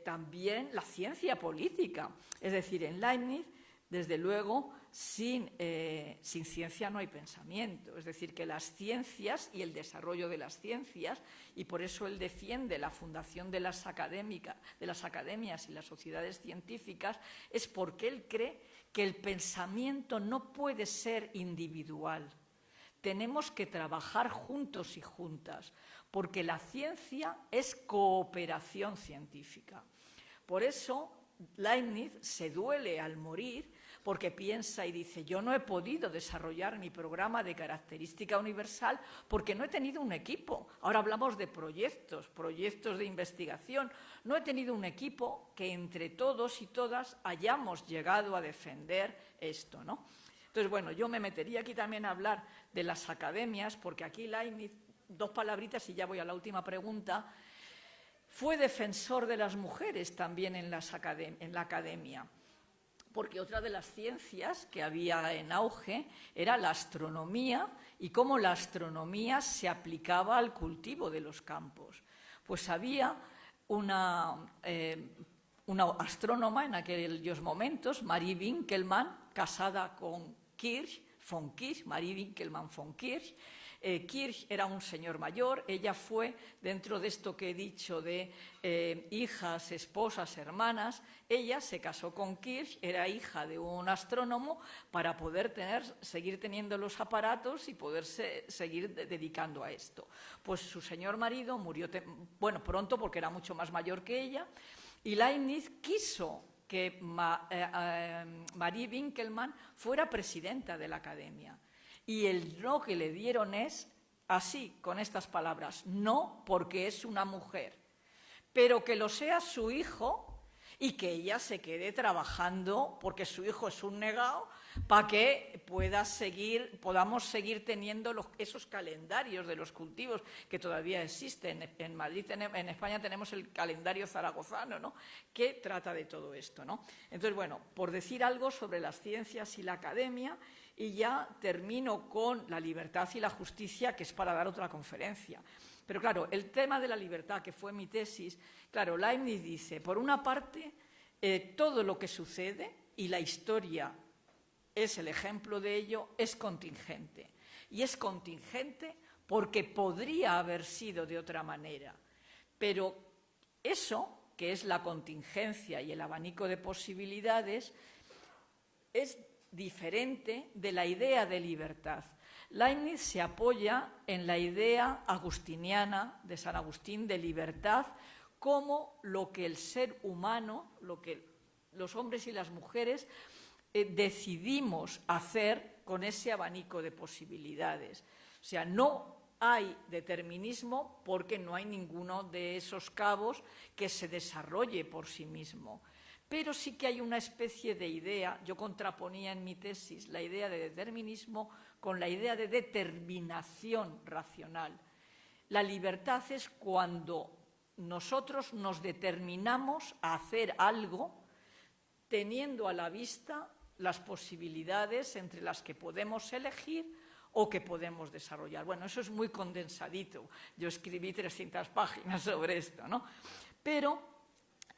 también la ciencia política, es decir, en Leibniz, desde luego, sin ciencia no hay pensamiento, es decir, que las ciencias y el desarrollo de las ciencias, y por eso él defiende la fundación de las academias y las sociedades científicas, es porque él cree que el pensamiento no puede ser individual. Tenemos que trabajar juntos y juntas, porque la ciencia es cooperación científica. Por eso Leibniz se duele al morir, porque piensa y dice, yo no he podido desarrollar mi programa de característica universal porque no he tenido un equipo. Ahora hablamos de proyectos de investigación. No he tenido un equipo que entre todos y todas hayamos llegado a defender esto, ¿no? Entonces, bueno, yo me metería aquí también a hablar de las academias, porque aquí Leibniz, dos palabritas y ya voy a la última pregunta, fue defensor de las mujeres también en la academia, porque otra de las ciencias que había en auge era la astronomía y cómo la astronomía se aplicaba al cultivo de los campos. Pues había una astrónoma en aquellos momentos, Marie Winkelmann, casada con von Kirch, Marie Winkelmann von Kirch. Kirch era un señor mayor, ella fue, dentro de esto que he dicho de hijas, esposas, hermanas, ella se casó con Kirch, era hija de un astrónomo para poder seguir teniendo los aparatos y poderse seguir dedicando a esto. Pues su señor marido murió, pronto porque era mucho más mayor que ella, y Leibniz quiso que Marie Winkelmann fuera presidenta de la Academia. Y el no que le dieron es así, con estas palabras: no, porque es una mujer, pero que lo sea su hijo y que ella se quede trabajando, porque su hijo es un negado, para que podamos seguir teniendo esos calendarios de los cultivos que todavía existen. En Madrid, en España tenemos el calendario zaragozano, ¿no?, que trata de todo esto, ¿no? Entonces, bueno, por decir algo sobre las ciencias y la academia, y ya termino con la libertad y la justicia, que es para dar otra conferencia. Pero claro, el tema de la libertad, que fue mi tesis, claro, Leibniz dice, por una parte, todo lo que sucede, y la historia es el ejemplo de ello, es contingente. Y es contingente porque podría haber sido de otra manera. Pero eso, que es la contingencia y el abanico de posibilidades, es diferente de la idea de libertad. Leibniz se apoya en la idea agustiniana de San Agustín de libertad como lo que el ser humano, lo que los hombres y las mujeres decidimos hacer con ese abanico de posibilidades. O sea, no hay determinismo porque no hay ninguno de esos cabos que se desarrolle por sí mismo. Pero sí que hay una especie de idea, yo contraponía en mi tesis la idea de determinismo con la idea de determinación racional. La libertad es cuando nosotros nos determinamos a hacer algo teniendo a la vista las posibilidades entre las que podemos elegir o que podemos desarrollar. Bueno, eso es muy condensadito. Yo escribí 300 páginas sobre esto, ¿no? Pero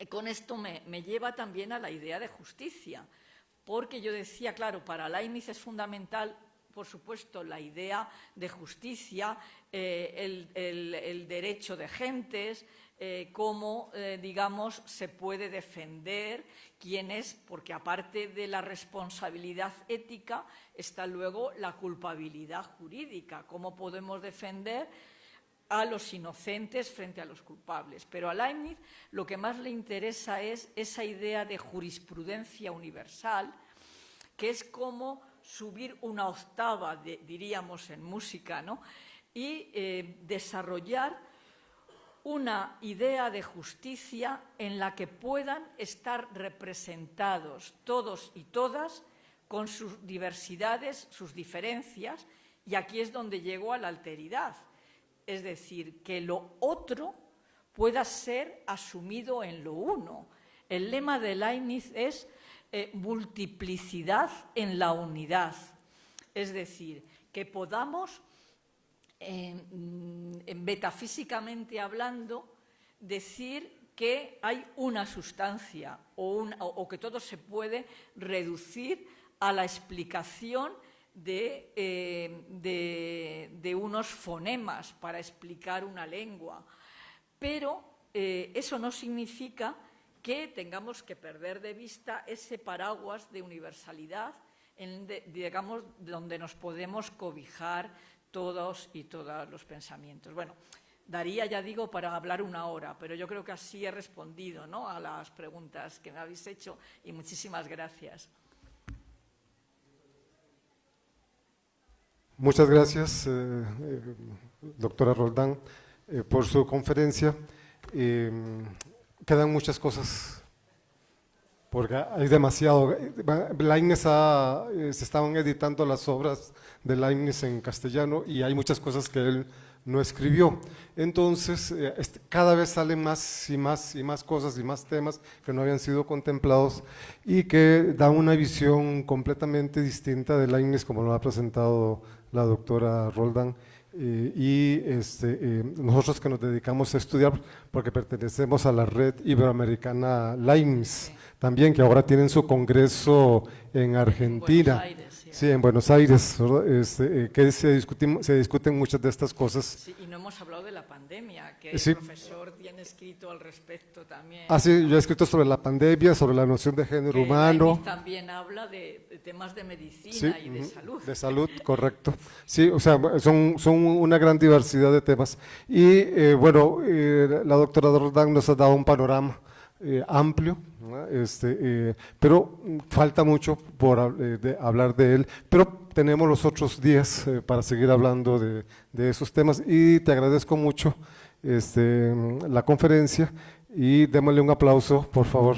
con esto me lleva también a la idea de justicia, porque yo decía, claro, para Leibniz es fundamental, por supuesto, la idea de justicia, el derecho de gentes, cómo, digamos, se puede defender quién es, porque aparte de la responsabilidad ética está luego la culpabilidad jurídica, cómo podemos defender a los inocentes frente a los culpables. Pero a Leibniz lo que más le interesa es esa idea de jurisprudencia universal, que es como subir una octava, diríamos en música, ¿no?, y desarrollar una idea de justicia en la que puedan estar representados todos y todas con sus diversidades, sus diferencias, y aquí es donde llego a la alteridad. Es decir, que lo otro pueda ser asumido en lo uno. El lema de Leibniz es multiplicidad en la unidad. Es decir, que podamos, metafísicamente hablando, decir que hay una sustancia o que todo se puede reducir a la explicación de unos fonemas para explicar una lengua. Pero eso no significa que tengamos que perder de vista ese paraguas de universalidad, digamos, donde nos podemos cobijar todos y todas los pensamientos. Bueno, daría, ya digo, para hablar una hora, pero yo creo que así he respondido, ¿no?, a las preguntas que me habéis hecho, y muchísimas gracias. Muchas gracias, doctora Roldán, por su conferencia. Quedan muchas cosas, porque hay demasiado. Leibniz se estaban editando las obras de Leibniz en castellano y hay muchas cosas que él no escribió. Entonces, cada vez salen más y más y más cosas y más temas que no habían sido contemplados y que dan una visión completamente distinta de Leibniz, como lo ha presentado la doctora Roldán. Nosotros que nos dedicamos a estudiar, porque pertenecemos a la red iberoamericana Leibniz, también, que ahora tienen su congreso en Argentina. Buenos Aires, sí. Sí, en Buenos Aires, que se discuten muchas de estas cosas. Sí, y no hemos hablado de la pandemia, que Sí. el profesor tiene escrito al respecto también. Sí, yo he escrito sobre la pandemia, sobre la noción de género Que humano. Leibniz también habla de temas de medicina y de ujú, salud. de salud, correcto. Sí, o sea, son una gran diversidad de temas. Y bueno, la doctora Roldán nos ha dado un panorama amplio, ¿no? Pero falta mucho por hablar de él, pero tenemos los otros días para seguir hablando de esos temas, y te agradezco mucho la conferencia, y démosle un aplauso, por favor.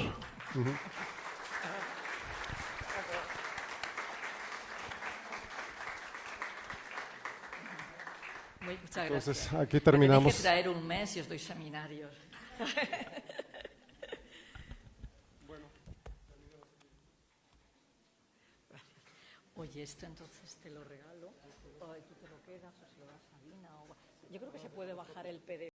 Muchas Entonces, gracias. aquí Me terminamos. tenéis que traer un mes y os doy seminarios. Oye, esto entonces te lo regalo, o tú te lo quedas, o se lo das a Dina, yo creo que se puede bajar el PDF.